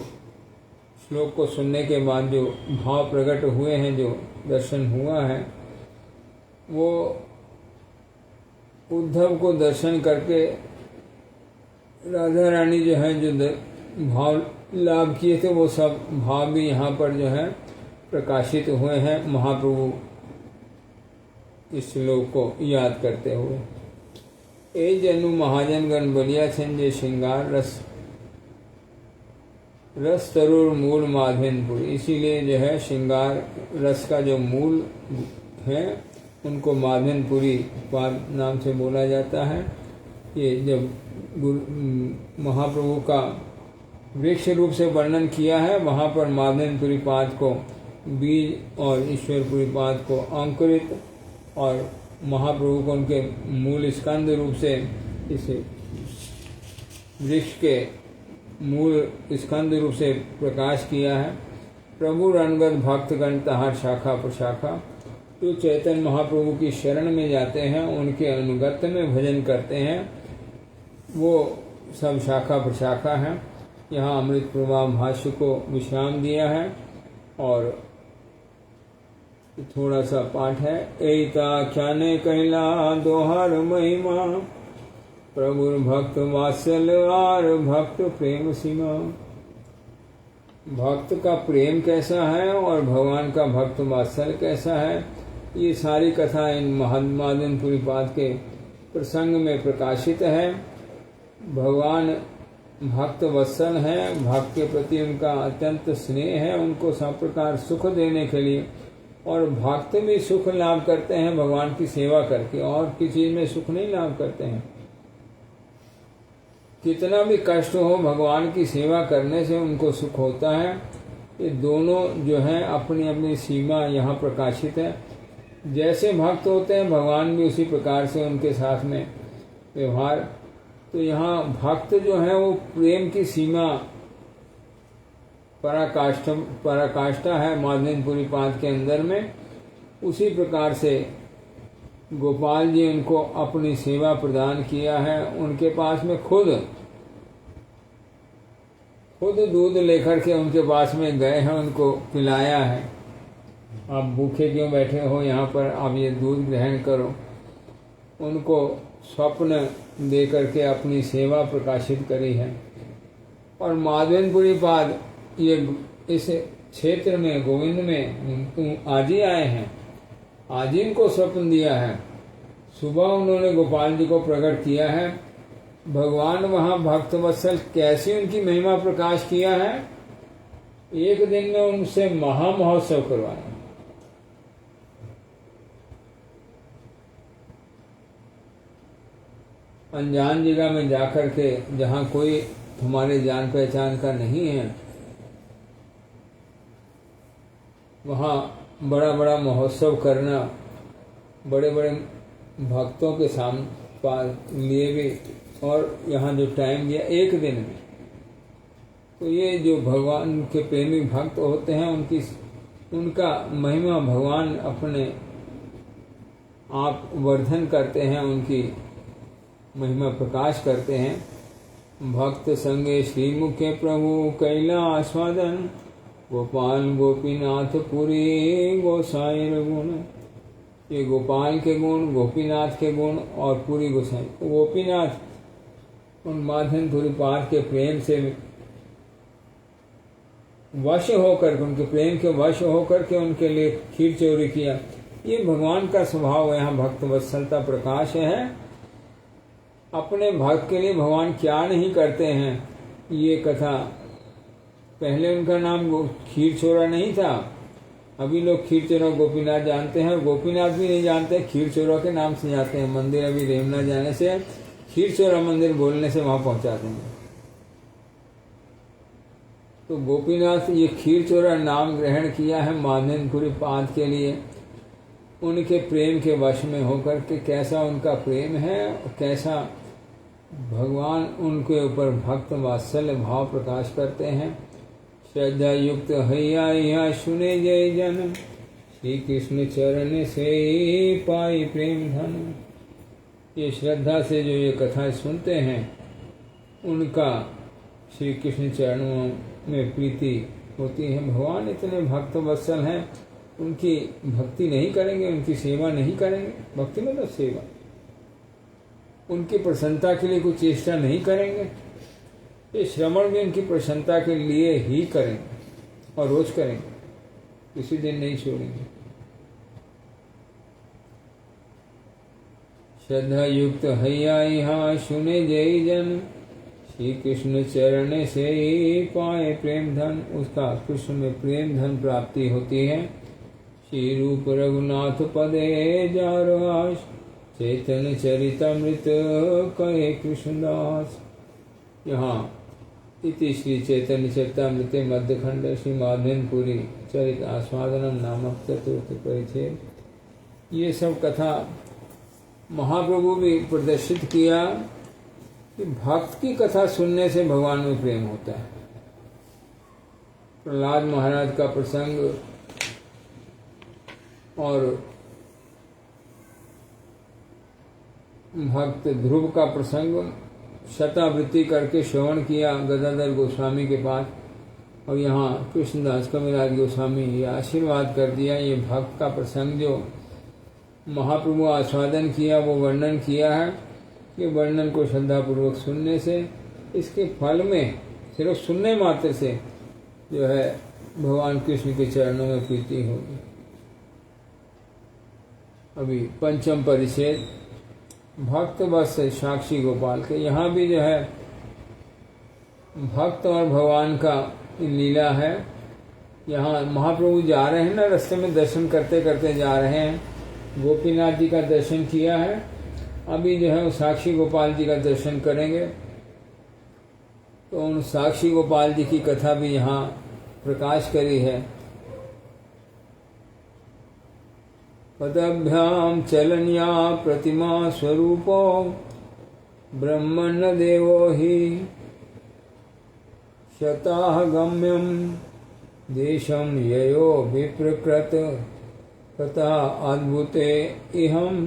श्लोक को सुनने के बाद जो भाव प्रकट हुए हैं, जो दर्शन हुआ है, वो उद्धव को दर्शन करके राधा रानी जो है जो भाव लाभ किए थे, वो सब भाव भी यहाँ पर जो है प्रकाशित हुए हैं महाप्रभु इस श्लोक को याद करते हुए। ए जनु महाजन गण बलिया छन जे श्रृंगार रस रस तरुर मूल माधवेनपुर। इसीलिए जो है श्रृंगार रस का जो मूल है उनको माधवेनपुरी पाद नाम से बोला जाता है। ये जब महाप्रभु का वृक्ष रूप से वर्णन किया है, वहाँ पर माधवेनपुरी पाद को बीज और ईश्वरपुरी पाद को अंकुरित और महाप्रभु को उनके मूल स्कंद रूप से इस वृक्ष के मूल स्कंद रूप से प्रकाश किया है। प्रभु रणगत भक्तगण तहार शाखा प्रशाखा। जो चैतन्य महाप्रभु की शरण में जाते हैं, उनके अनुगत्य में भजन करते हैं, वो सब शाखा प्रशाखा हैं। यहाँ अमृत प्रभा भाष्य को विश्राम दिया है और थोड़ा सा पाठ है। एता ख्याने कहला दोहर महिमा, प्रभु भक्त वात्सल आर भक्त प्रेम सीमा। भक्त का प्रेम कैसा है और भगवान का भक्त वात्सल कैसा है, ये सारी कथा इन माधवेनपुरी पाद के प्रसंग में प्रकाशित है। भगवान भक्त वत्सल है, भक्त के प्रति उनका अत्यंत स्नेह है, उनको सब प्रकार सुख देने के लिए। और भक्त भी सुख लाभ करते हैं भगवान की सेवा करके, और किसी चीज में सुख नहीं लाभ करते हैं। कितना भी कष्ट हो, भगवान की सेवा करने से उनको सुख होता है। ये दोनों जो हैं अपनी अपनी सीमा यहाँ प्रकाशित है। जैसे भक्त होते हैं भगवान भी उसी प्रकार से उनके साथ में व्यवहार। तो यहाँ भक्त जो है वो प्रेम की सीमा पराकाष्ठा है माधवेनपुरी पाद के अंदर में। उसी प्रकार से गोपाल जी उनको अपनी सेवा प्रदान किया है। उनके पास में खुद दूध लेकर के उनके पास में गए हैं, उनको पिलाया है। आप भूखे क्यों बैठे हो यहाँ पर, आप ये दूध ग्रहण करो। उनको स्वप्न दे करके अपनी सेवा प्रकाशित करी है। और माधवेनपुरी पाद ये इस क्षेत्र में गोविंद में तुम आज ही आए हैं, आज ही इनको स्वप्न दिया है। सुबह उन्होंने गोपाल जी को प्रकट किया है। भगवान वहाँ भक्तवत्सल कैसे उनकी महिमा प्रकाश किया है, एक दिन में उनसे महामहोत्सव करवाया। अनजान जगह में जाकर के, जहाँ कोई हमारे जान पहचान का नहीं है, वहाँ बड़ा बड़ा महोत्सव करना बड़े बड़े भक्तों के सामने लिए भी, और यहाँ जो टाइम दिया एक दिन में, तो ये जो भगवान के प्रेमी भक्त होते हैं उनका महिमा भगवान अपने आप वर्धन करते हैं, उनकी महिमा प्रकाश करते हैं। भक्त संगे श्रीमुखे प्रभु कैला आस्वादन, गोपाल गोपीनाथ पुरी गोसाई गुण। ये गोपाल के गुण, गोपीनाथ के गुण और पूरी गोसाई, गोपीनाथ उन माधनपुरी पाठ के प्रेम से वश होकर, उनके प्रेम के वश होकर के उनके लिए खीर चोरी किया। ये भगवान का स्वभाव है। यहाँ भक्त वत्सलता प्रकाश है। अपने भक्त के लिए भगवान क्या नहीं करते हैं। ये कथा, पहले उनका नाम खीर चोरा नहीं था, अभी लोग खीर चोरा गोपीनाथ जानते हैं, गोपीनाथ भी नहीं जानते, खीर चोरा के नाम से जाते हैं। मंदिर अभी रेमना जाने से खीर चोरा मंदिर बोलने से वहां पहुंचा देंगे। तो गोपीनाथ ये खीर चोरा नाम ग्रहण किया है माधनपुरी पाद के लिए, उनके प्रेम के वश में होकर के। कैसा उनका प्रेम है, कैसा भगवान उनके ऊपर भक्त वात्सल्य भाव प्रकाश करते हैं। श्रद्धा युक्त हैया यहाँ सुने जय जन, श्री कृष्ण चरण से पाई प्रेम धन। ये श्रद्धा से जो ये कथा सुनते हैं उनका श्री कृष्ण चरणों में प्रीति होती है। भगवान इतने भक्त वत्सल हैं, उनकी भक्ति नहीं करेंगे, उनकी सेवा नहीं करेंगे। भक्ति मतलब सेवा, उनकी प्रसन्नता के लिए कोई चेष्टा नहीं करेंगे। ये श्रवण भी उनकी प्रसन्नता के लिए ही करेंगे और रोज करेंगे, किसी दिन नहीं छोड़ेंगे। श्रद्धा युक्त हैया यहाँ सुने जय जन, श्री कृष्ण चरण से पाए प्रेम धन। उसका कृष्ण में प्रेम धन प्राप्ति होती है। श्री रूप रघुनाथ पदे जारो आश, चैतन्य चरितमृत कहे कृष्णदास। यहाँ इति श्री चैतन्य चरितमृते मध्यखंड श्री माधवपुरी चरित आस्वादनम नामक चतुर्थ परिच्छेद। ये सब कथा महाप्रभु भी प्रदर्शित किया कि भक्त की कथा सुनने से भगवान में प्रेम होता है। प्रहलाद महाराज का प्रसंग और भक्त ध्रुव का प्रसंग शतावृत्ति करके श्रवण किया गदाधर गोस्वामी के पास, और यहाँ कृष्णदास कविराज गोस्वामी ये आशीर्वाद कर दिया। ये भक्त का प्रसंग जो महाप्रभु आस्वादन किया वो वर्णन किया है। ये वर्णन को श्रद्धापूर्वक सुनने से, इसके फल में सिर्फ सुनने मात्र से जो है भगवान कृष्ण के चरणों में प्रीति होगी। अभी पंचम परिच्छेद भक्त बस साक्षी गोपाल के। यहाँ भी जो है भक्त और भगवान का लीला है। यहाँ महाप्रभु जा रहे हैं ना, रास्ते में दर्शन करते करते जा रहे हैं। गोपीनाथ जी का दर्शन किया है, अभी जो है वो साक्षी गोपाल जी का दर्शन करेंगे। तो उन साक्षी गोपाल जी की कथा भी यहाँ प्रकाश करी है। पदभ्याम चलन्या प्रतिमा स्वरूपो ब्रह्मण्य देवो ही शताह गम्यम देशम ययो विप्रकृत तथा अद्भुते इहम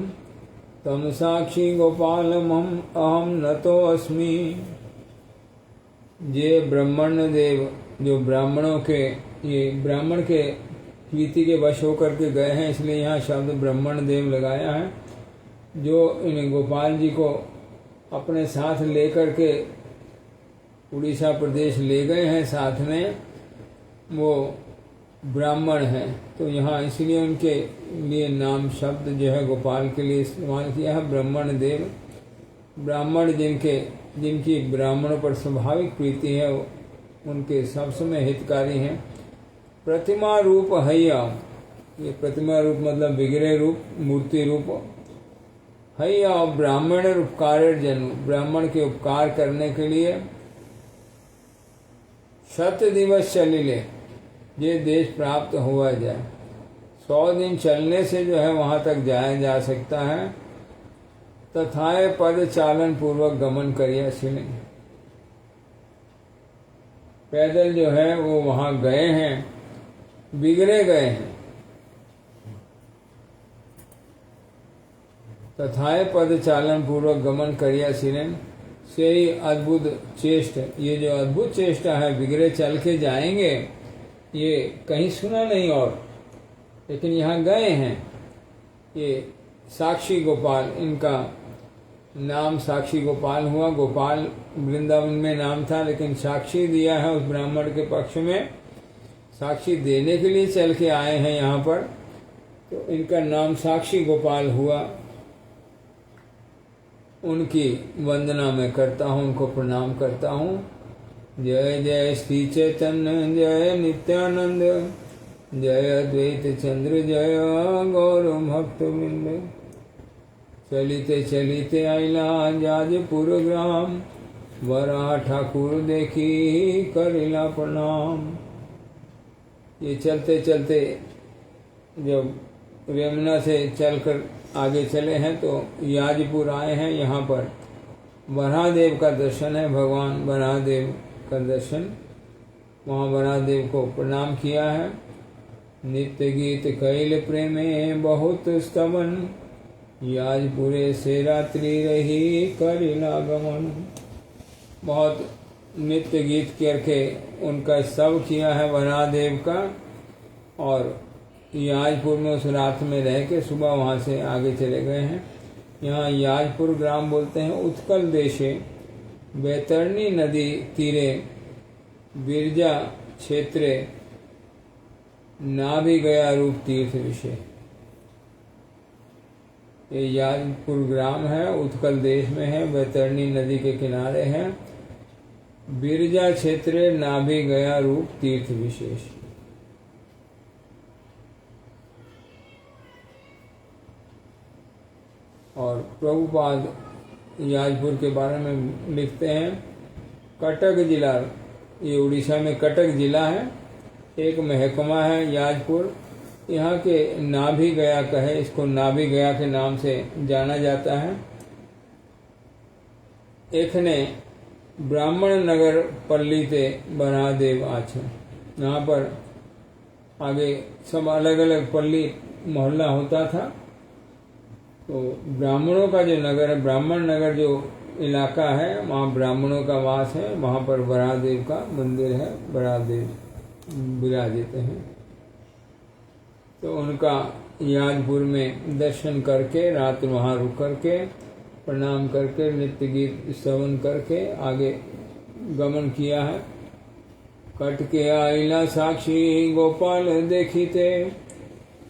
तम साक्षी गोपालमहम अहम नतो अस्मि। ये ब्रह्मण्य देव जो ब्राह्मणों के, ये ब्राह्मण के प्रीति के वश होकर के गए हैं, इसलिए यहाँ शब्द ब्रह्मण देव लगाया है। जो इन गोपाल जी को अपने साथ लेकर के उड़ीसा प्रदेश ले गए हैं, साथ में वो ब्राह्मण हैं। तो यहाँ इसलिए उनके लिए नाम शब्द जो है गोपाल के लिए इस्तेमाल किया है, ब्रह्मण देव। ब्राह्मण जिनकी ब्राह्मणों पर स्वाभाविक प्रीति है, उनके सब समय हितकारी हैं। प्रतिमा रूप हैया, ये प्रतिमा रूप मतलब विग्रह रूप, मूर्ति रूप। हैया और ब्राह्मण उपकार जन्म, ब्राह्मण के उपकार करने के लिए 100 दिवस चलिले ये देश प्राप्त हुआ जाए। 100 दिन चलने से जो है वहाँ तक जाया जा सकता है। तथाए पद चालन पूर्वक गमन करिया सिने, पैदल जो है वो वहाँ गए हैं, बिगड़े गए हैं। तथाए पद चालन पूर्वक गमन करिया सिने से ही अद्भुत चेष्ट, ये जो अद्भुत चेष्टा है, बिगड़े चल के जाएंगे, ये कहीं सुना नहीं और, लेकिन यहाँ गए हैं। ये साक्षी गोपाल, इनका नाम साक्षी गोपाल हुआ। गोपाल वृंदावन में नाम था, लेकिन साक्षी दिया है उस ब्राह्मण के पक्ष में, साक्षी देने के लिए चल के आए हैं यहाँ पर, तो इनका नाम साक्षी गोपाल हुआ। उनकी वंदना मैं करता हूँ, उनको प्रणाम करता हूँ। जय जय श्री चैतन्य, जय नित्यानंद, जय अद्वैत चंद्र, जय गौर भक्त वृंद। चलिते चलिते आइला जाजपुर ग्राम, वरा ठाकुर देखी करिला प्रणाम। ये चलते चलते जब यमुना से चलकर आगे चले हैं तो याजपुर आए हैं। यहाँ पर वराहदेव का दर्शन है, भगवान वराहदेव का दर्शन, वहाँ वराहदेव को प्रणाम किया है। नित्य गीत कैल प्रेमे बहुत स्तवन, याजपुरे से रात्रि रही करिला गमन। बहुत नित्य गीत करके उनका स्तव किया है वराहदेव का, और याजपुर में उस रात में रह के सुबह वहाँ से आगे चले गए हैं। यहाँ याजपुर ग्राम बोलते हैं। उत्कल देशे बैतरणी नदी तीरे बिरजा क्षेत्रे नाभि गया रूप तीर्थ विषय। ये याजपुर ग्राम है, उत्कल देश में है, बैतरणी नदी के किनारे है। बिरजा क्षेत्रे नाभि गया रूप तीर्थ विशेष। और प्रभुपाद याजपुर के बारे में लिखते हैं, कटक जिला, ये उड़ीसा में कटक जिला है, एक महकमा है याजपुर। यहाँ के नाभि गया कहे, इसको नाभि गया के नाम से जाना जाता है। एखने ब्राह्मण नगर पल्ली ते वराहदेव आछे। यहाँ पर आगे सब अलग अलग पल्ली मोहल्ला होता था। तो ब्राह्मणों का जो नगर है, ब्राह्मण नगर जो इलाका है, वहाँ ब्राह्मणों का वास है। वहाँ पर वराहदेव का मंदिर है, वराहदेव विराजित हैं। तो उनका याजपुर में दर्शन करके, रात वहाँ रुक करके, प्रणाम करके, नित्य गीत श्रवण करके आगे गमन किया है। कट के आइला साक्षी गोपाल देखिते,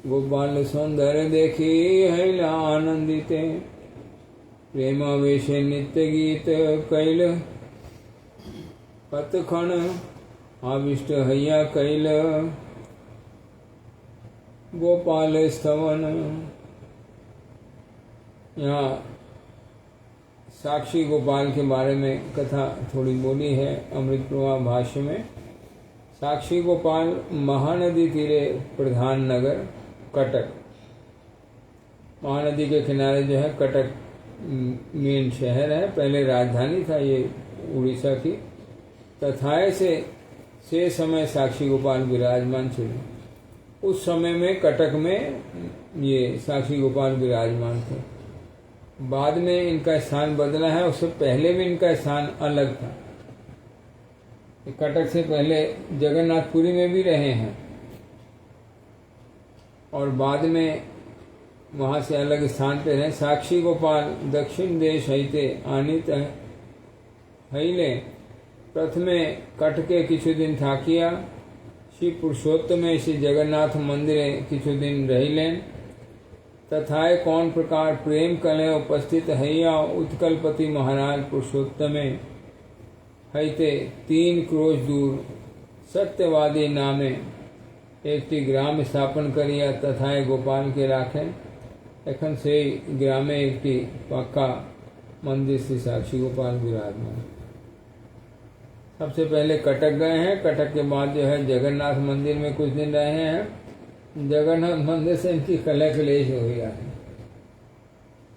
गोपाल सौंदर्य देखी हैला आनंदिते। प्रेमावेश नित्य गीत कैल पतखण, आविष्ट हैया कैल गोपाल स्तवन। यहाँ साक्षी गोपाल के बारे में कथा थोड़ी बोली है अमृत प्रवाह भाष्य में। साक्षी गोपाल महानदी तीरे प्रधान नगर कटक, महानदी के किनारे जो है कटक मेन शहर है, पहले राजधानी था ये उड़ीसा की। तथाए से समय साक्षी गोपाल विराजमान चले। उस समय में कटक में ये साक्षी गोपाल विराजमान थे। बाद में इनका स्थान बदला है, उससे पहले भी इनका स्थान अलग था। कटक से पहले जगन्नाथपुरी में भी रहे हैं और बाद में वहाँ से अलग स्थान पे रहे। साक्षी गोपाल दक्षिण देश हईते आनित हईले प्रथमे कटके किछु दिन थाकिया, श्री पुरुषोत्तम श्री जगन्नाथ मंदिरे किछु दिन रहिलें। तथाए कौन प्रकार प्रेम कले उपस्थित हैया उत्कलपति महाराज पुरुषोत्तमे हईते 3 क्रोश दूर सत्यवादी नामे एक ग्राम स्थापन करिया। तथाए गोपाल के राखें एखन से ग्रामे एक पक्का मंदिर श्री साक्षी गोपाल विराजमान। सबसे पहले कटक गए हैं, कटक के बाद जो है जगन्नाथ मंदिर में कुछ दिन रहे हैं जगन्नाथ मंदिर से इनकी कलह क्लेश हो गया है।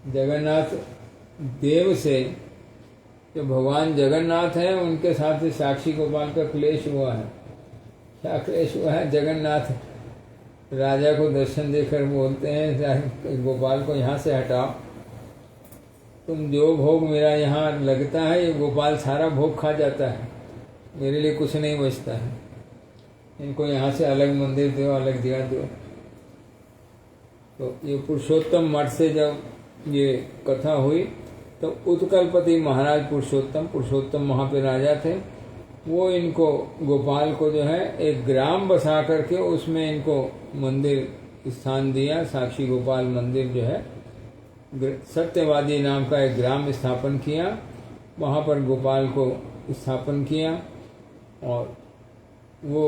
जगन्नाथ देव से जो भगवान जगन्नाथ हैं उनके साथ साक्षी गोपाल का क्लेश हुआ है। क्या क्लेश हुआ है? जगन्नाथ राजा को दर्शन देकर बोलते हैं गोपाल को यहाँ से हटाओ, तुम जो भोग मेरा यहाँ लगता है ये गोपाल सारा भोग खा जाता है, मेरे लिए कुछ नहीं बचता है, इनको यहाँ से अलग मंदिर दो, अलग जगह दो। तो ये पुरुषोत्तम मठ से जब ये कथा हुई तो उत्कलपति महाराज पुरुषोत्तम वहाँ पे राजा थे, वो इनको गोपाल को जो है एक ग्राम बसा करके उसमें इनको मंदिर स्थान दिया। साक्षी गोपाल मंदिर जो है सत्यवादी नाम का एक ग्राम स्थापन किया, वहाँ पर गोपाल को स्थापन किया। और वो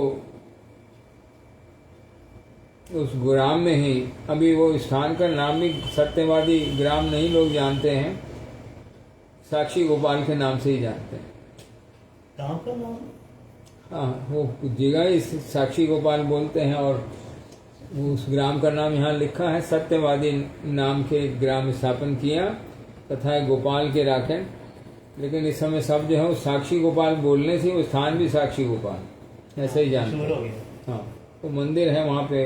उस ग्राम में ही, अभी वो स्थान का नाम भी सत्यवादी ग्राम नहीं लोग जानते हैं, साक्षी गोपाल के नाम से ही जानते हैं। कहाँ का नाम? हाँ, वो जगह ही साक्षी गोपाल बोलते हैं और उस ग्राम का नाम यहाँ लिखा है। सत्यवादी नाम के ग्राम स्थापन किया तथा गोपाल के राखे, लेकिन इस समय सब जो है वो साक्षी गोपाल बोलने से वो स्थान भी साक्षी गोपाल ऐसे ही जानते हैं। हाँ, तो मंदिर है वहाँ पे।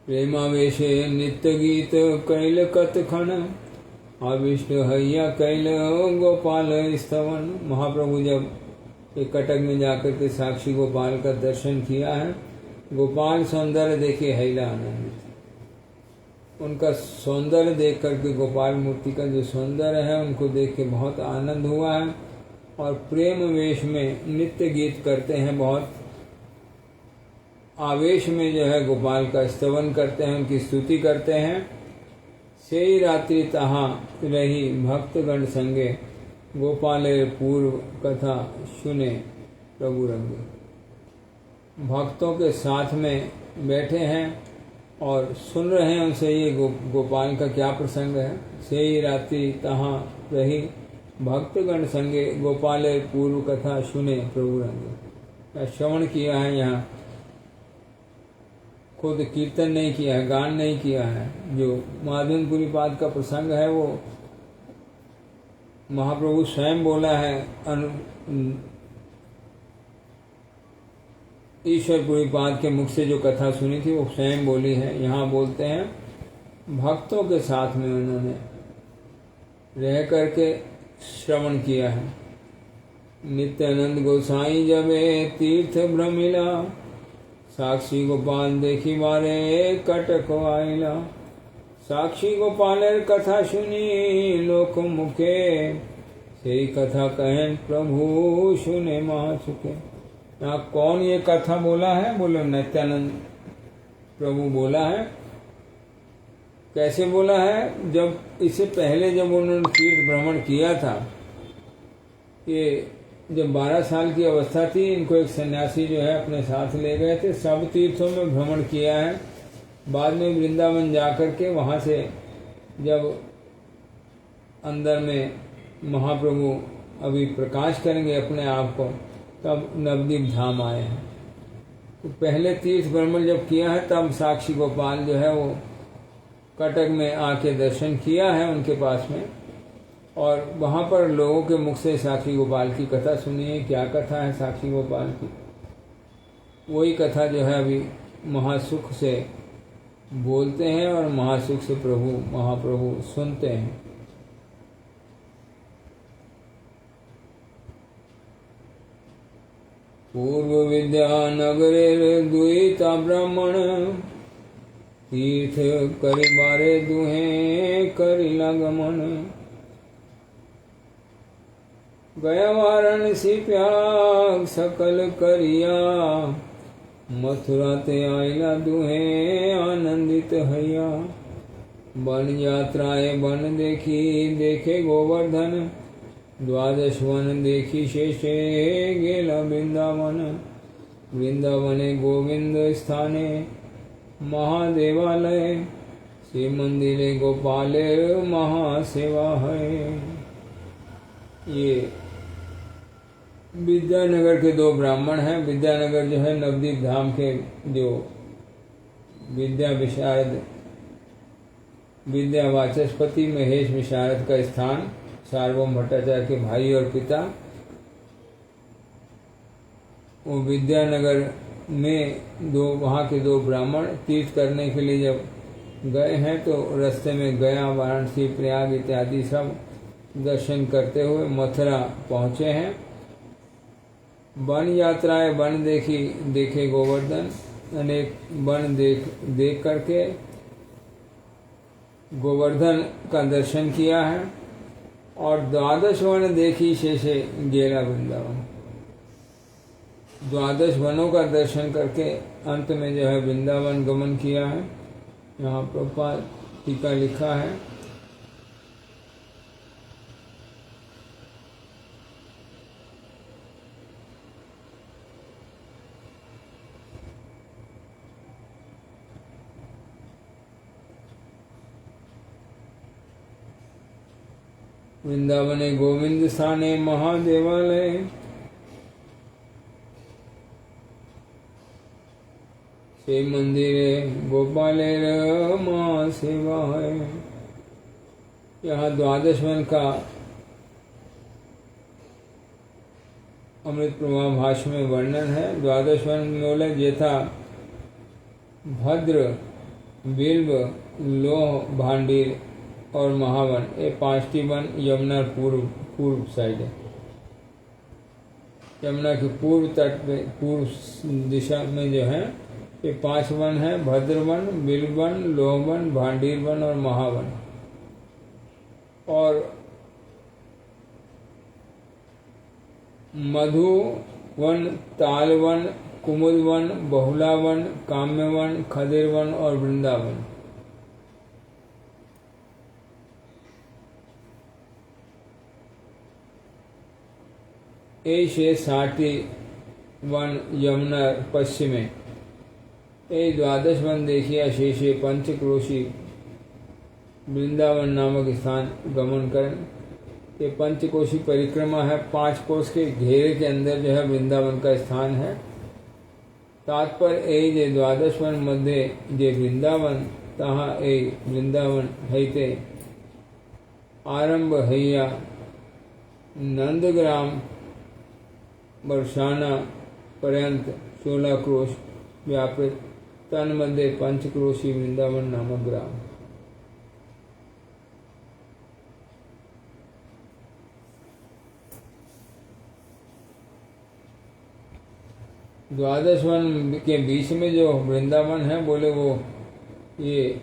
प्रेमावेशे नित्य गीत कैल कथन, अविष्ट हैया कैल गोपाल स्तवन। महाप्रभु जब एक कटक में जाकर के साक्षी गोपाल का दर्शन किया है, गोपाल सौंदर्य देखे हैला आनंदित। उनका सौंदर्य देख करके, गोपाल मूर्ति का जो सौंदर्य है उनको देख के बहुत आनंद हुआ है। और प्रेम वेश में नित्य गीत करते हैं, बहुत आवेश में जो है गोपाल का स्तवन करते हैं, उनकी स्तुति करते हैं। से ही रात्रि तहाँ रही भक्तगण संगे, गोपाले पूर्व कथा सुने प्रभु रंगे। भक्तों के साथ में बैठे हैं और सुन रहे हैं उनसे ये गोपाल का क्या प्रसंग है। से ही रात्रि तहाँ रही भक्तगण संगे, गोपाले पूर्व कथा सुने प्रभु रंगे। श्रवण किया है, यहाँ खुद कीर्तन नहीं किया है, गान नहीं किया है। जो माधवपुरी पाद का प्रसंग है वो महाप्रभु स्वयं बोला है। ईश्वरपुरी पाद के मुख से जो कथा सुनी थी वो स्वयं बोली है। यहाँ बोलते हैं भक्तों के साथ में उन्होंने रह करके श्रवण किया है। नित्यानंद गोसाई जबे तीर्थ भ्रमिला, साक्षी गोपाल देखी बारे कटक आइला। साक्षी गोपालेर कथा सुनी लोक मुखे, सही कथा कहन प्रभु सुने महासुखे। यहाँ कौन ये कथा बोला है? बोले नित्यानंद प्रभु बोला है। कैसे बोला है? जब इससे पहले जब उन्होंने तीर्थ भ्रमण किया था, ये जब 12 साल की अवस्था थी, इनको एक सन्यासी जो है अपने साथ ले गए थे। सब तीर्थों में भ्रमण किया है। बाद में वृंदावन जाकर के वहाँ से जब अंदर में महाप्रभु अभी प्रकाश करेंगे अपने आप को, तब नवदीप धाम आए हैं। तो पहले तीर्थ भ्रमण जब किया है तब साक्षी गोपाल जो है वो कटक में आके दर्शन किया है उनके पास में, और वहाँ पर लोगों के मुख से साक्षी गोपाल की कथा सुनी है। क्या कथा है साक्षी गोपाल की? वही कथा जो है अभी महासुख से बोलते हैं और महासुख से महाप्रभु सुनते हैं। पूर्व विद्यानगरे द्वैता ब्राह्मण, तीर्थ करि बारे दुहे करिला गमन। गया वाराणसी प्याग सकल करिया, मथुरा ते आइला दुहे आनंदित हैया। वन यात्राए वन देखी देखे गोवर्धन, द्वादश वन देखी शेषे गेला वृंदावन। वृंदावने गोविंद स्थाने महादेवालय, श्री मंदिरे गोपाले महासेवा है। ये विद्यानगर के दो ब्राह्मण हैं। विद्यानगर जो है नवदीप धाम के जो विद्या विशारद विद्या वाचस्पति महेश विशारद का स्थान, सार्वभौम भट्टाचार्य के भाई और पिता। वो विद्यानगर में वहाँ के दो ब्राह्मण तीर्थ करने के लिए जब गए हैं तो रास्ते में गया, वाराणसी, प्रयाग इत्यादि सब दर्शन करते हुए मथुरा पहुँचे हैं। वन यात्राएं वन देखे गोवर्धन, अनेक वन देख करके गोवर्धन का दर्शन किया है। और 12 वन देखी शेषे गेला वृंदावन, 12 वनों का दर्शन करके अंत में जो है वृंदावन गमन किया है। यहाँ प्रभुपाद टीका लिखा है, वृंदावने गोविंद स्थाने महादेवालय, से मंदिरे गोपाले रमा सेवा है। यहाँ 12 वन का अमृत प्रभा भाष्य में वर्णन है। 12 वन बोले यथा भद्र, बिल्व, लोह, भांडीर और महावन, ये 5टी वन यमुना पूर्व साइड है। यमुना के पूर्व तट पे पूर्व दिशा में जो है ये 5 वन है, भद्रवन, बिलवन, लोहवन, भांडीर वन और महावन। और मधुवन, तालवन, कुमुदवन, बहुलावन, काम्यवन, खदिरवन और वृंदावन। ऐसे 60 वन यमुना पश्चिमे, ये 12 वन देखिया शेषे पंचक्रोशी वृंदावन नामक स्थान गमन करें। ये पंचकोशी परिक्रमा है, 5 कोश के घेरे के अंदर जो है वृंदावन का स्थान है। तात्पर्य जे 12 वन मध्य जे वृंदावन, तहाँ ए वृंदावन हैते आरंभ हैया नंदग्राम बरसाना पर्यंत 16 क्रोश व्यापित तन्मध्य पंचक्रोशी वृंदावन नामक ग्राम। द्वादश वन के बीच में जो वृंदावन है, बोले वो ये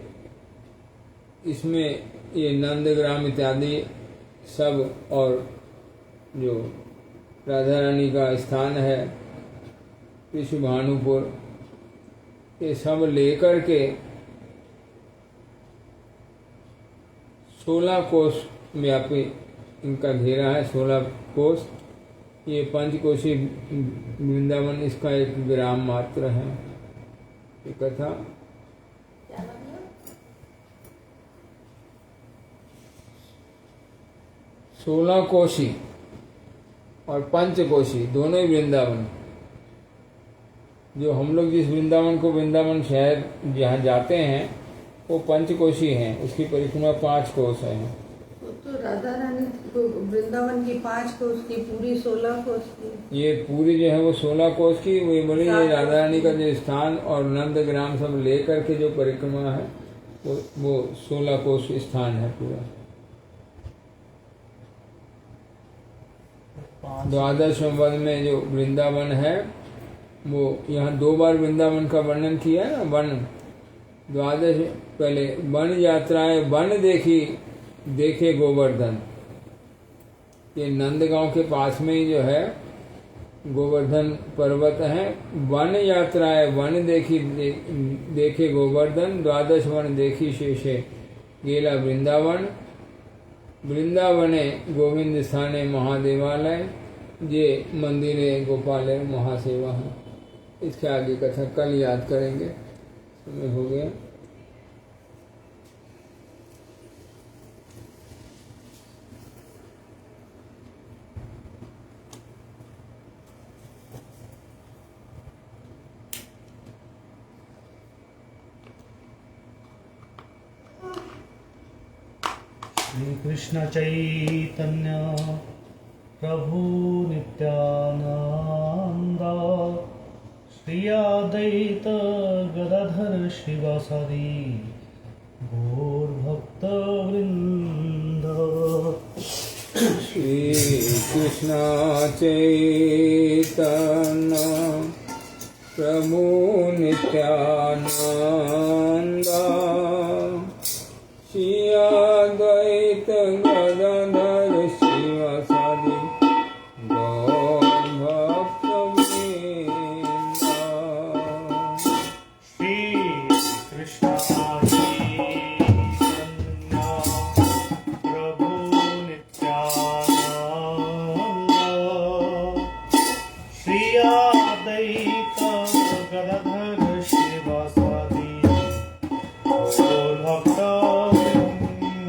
इसमें ये नंदग्राम इत्यादि सब और जो राधा रानी का स्थान है विश्वभानुपुर, ये सब लेकर के 16 कोश व्यापी इनका घेरा है। 16 कोश, ये पंचकोशी वृंदावन इसका एक विराम मात्र है। ये कथा 16 कोशी और पंचकोशी दोनों ही वृंदावन। जो हम लोग जिस वृंदावन को वृंदावन शहर जहाँ जाते हैं वो पंचकोशी हैं, उसकी परिक्रमा 5 कोश है। तो राधा रानी को वृंदावन की 5 कोश की पूरी 16 कोश की, ये पूरी जो है वो 16 कोश की, वही बड़ी ये राधा रानी का जो स्थान और नंदग्राम सब लेकर के जो परिक्रमा है वो 16 कोश स्थान है पूरा। 12 वन में जो वृंदावन है वो यहाँ 2 बार वृंदावन का वर्णन किया है ना। वन 12 पहले वन यात्राएं वन देखे गोवर्धन, ये नंदगांव के पास में ही जो है गोवर्धन पर्वत है। वन यात्राएं वन देखे गोवर्धन, 12 वन देखी शेषे गेला वृंदावन। वृंदावने गोविंद स्थाने महादेवालय, ये मंदिरे गोपालय महासेवा है। इसके आगे कथा कल याद करेंगे, समय हो गया। श्री कृष्ण चैतन्य प्रभु नित्यानंद श्री अद्वैत गदाधर शिवासादि गौर भक्त वृंद। श्री कृष्ण चैतन्य प्रभु नित्यानंद श्री अद्वैत गदाधर शिवासादि गौर भक्त वृंद। श्री कृष्ण चैतन्य प्रभु नित्यानंद श्री अद्वैत गदाधर शिवासादि गौर भक्त वृंद।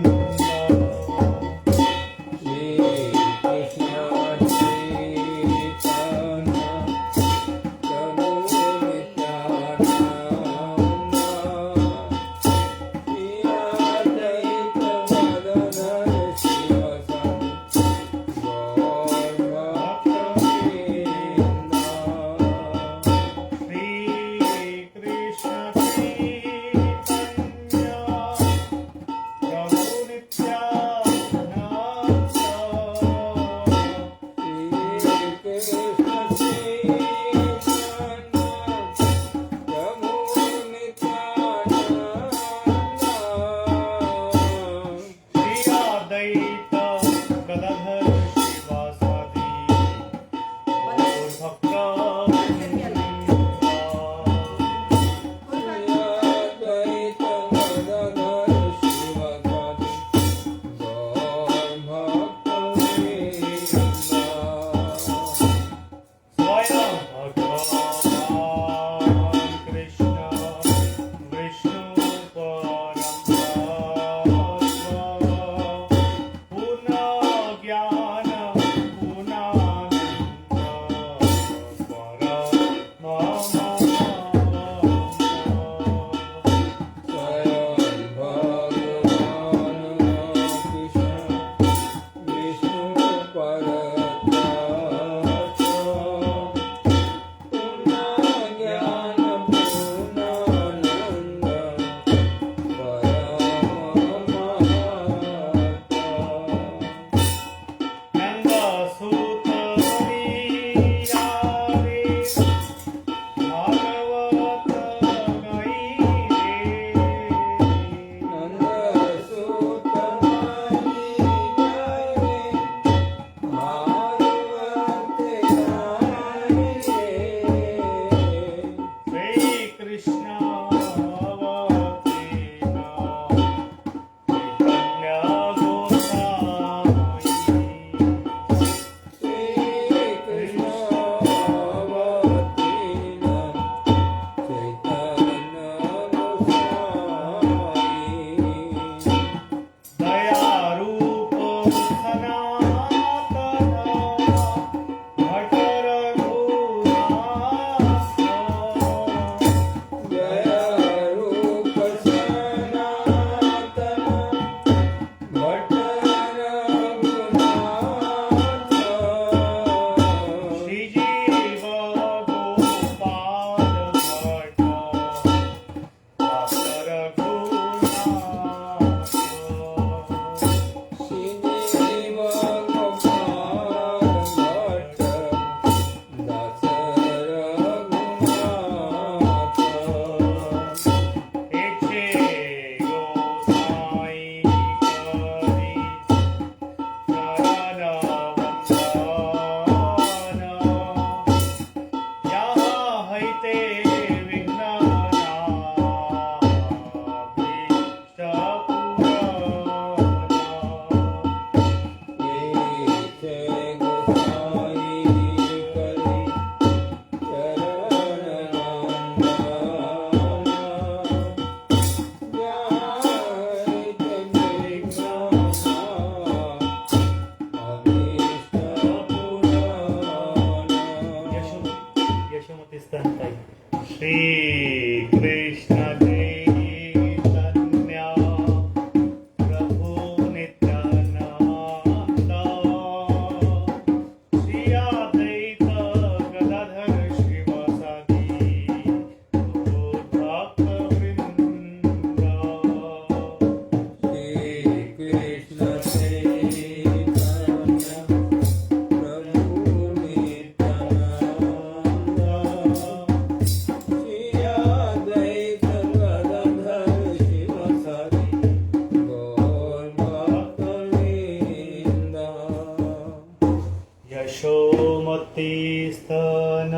मोती स्तन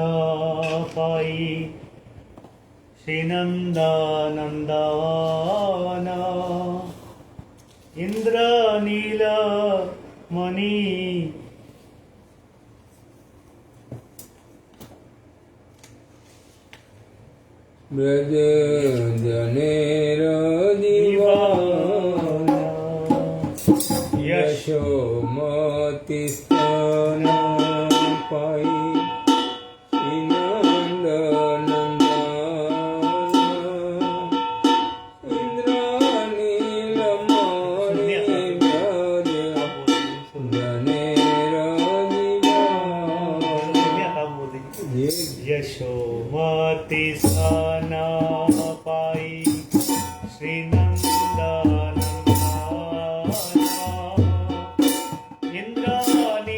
पाई श्रीनंदानंदन इंद्रनील मणि ब्रज जनेर दीवाना यशोमति स्तन पाई यशोमति स्तन पाई श्रीनंदानंदन इंद्रानी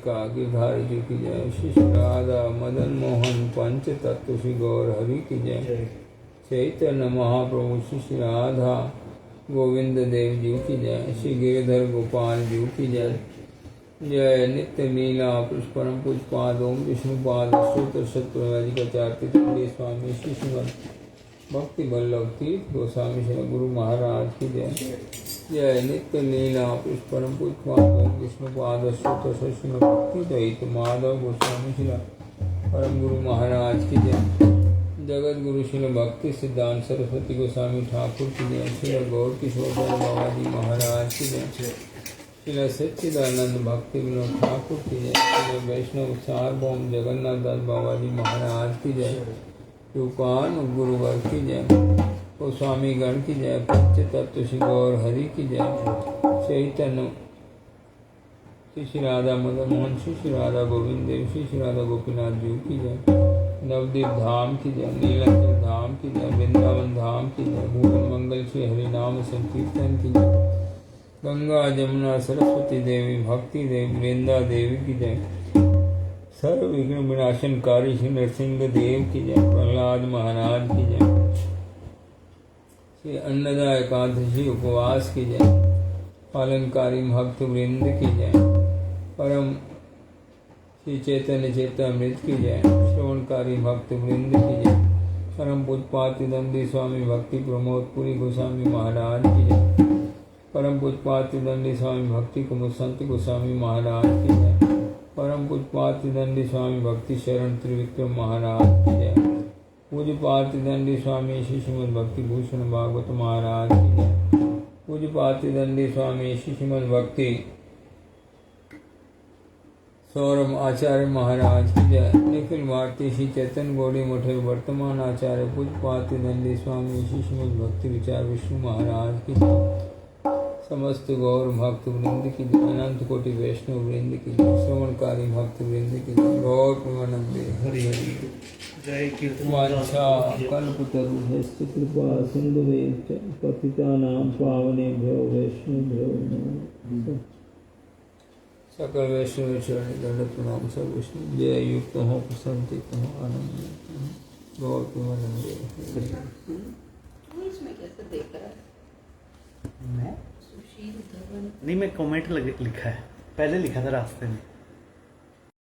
राधिका गिरधारी जी की जय। श्री राधा मदन मोहन पंच तत्व श्री गौर हरि की जय। जय चैतन्य महाप्रभु श्री राधा गोविंद देव जी की जय। श्री गिरधर गोपाल जी की जय। जय नित्य लीला पुष्परम पुष्पाद ओम विष्णुपाद सूत्र शत्रुचार्य स्वामी श्री श्रीमद भक्ति वल्लभ तीर्थ गोस्वामी श्री गुरु महाराज की जय। जय नित्य लीला पुष्परम पुष्पाद ओम विष्णुपाद सूत्र श्रीमद भक्ति द्वैत माधव गोस्वामी श्री परम गुरु महाराज की जय। जगत गुरु श्री भक्ति सिद्धांत सरस्वती गोस्वामी ठाकुर की जय। श्री गौर किशोर बाबा जी महाराज की जय। श्री सच्चिदानंद भक्ति विनोद ठाकुर की जय। श्री वैष्णव सार्वभौम जगन्नाथ दास बाबा जी महाराज की जय। रूपान गुरुवर की जय। गोस्वामी गण की जय। पंच तत्व श्री गौर हरि की जय। चैतन्य श्री राधा मदन मोहन श्री राधा गोविंद देव श्री राधा गोपीनाथ जी की जय। नवदीप धाम की जय। नीलाचल धाम की जय। वृंदावन धाम की जय। भुवन मंगल श्री हरिनाम संकीर्तन की जय। गंगा जमुना सरस्वती देवी भक्ति देवी वृंदा देवी की जय। सर्व विघ्न विनाशनकारी श्री नरसिंह देव की जय। प्रहलाद महाराज की जय। श्री अन्नदा एकादशी उपवास की जय। पालनकारी भक्त वृंद की जय। परम श्री चैतन्य चेतामृत की जय। श्रवणकारी भक्त वृंद की जय। परम पूजपाति दंडी स्वामी भक्ति प्रमोद पुरी गोस्वामी महाराज की जय। परम पूजपाति दंडी स्वामी भक्ति कुमुद संत गोस्वामी महाराज की जय। परम पूजपाति दंडी स्वामी भक्ति शरण त्रिविक्रम महाराज की जय। पूजपाति दंडी स्वामी श्री श्रीमद भक्ति भूषण भागवत महाराज की जय। पूजपाति दंडी स्वामी श्री श्रीमद भक्ति सौरभ आचार्य महाराज की जय। निखिल भारती श्री चैतन्य गौड़ी मठ वर्तमान आचार्य पूजपाति दंडी स्वामी श्री श्रीमद भक्ति विचार विष्णु महाराज की जय। समस्त गौर भक्त वृंद की जय। अनंत कोटि वैष्णव वृंद की जय। श्रवणकारी भक्त वृंद की जय। गौर प्रेमानंदे हरि हरि। जय कीर्तन वांछा कल्पतरुभ्यश्च कृपा सिन्धुभ्यश्च पतितानां पावनेभ्यो वैष्णवेभ्यो नमः। सकल वैष्णव चरण दंड प्रणाम सब विष्णु। जय युक्त हो प्रसन्नचित्त हो आनंद गौर प्रेमानंदे हरि हरि। तू इसमें कैसे देख रहा है? मैं सुशील धवन नहीं, मैं कमेंट लिखा है, पहले लिखा था रास्ते में।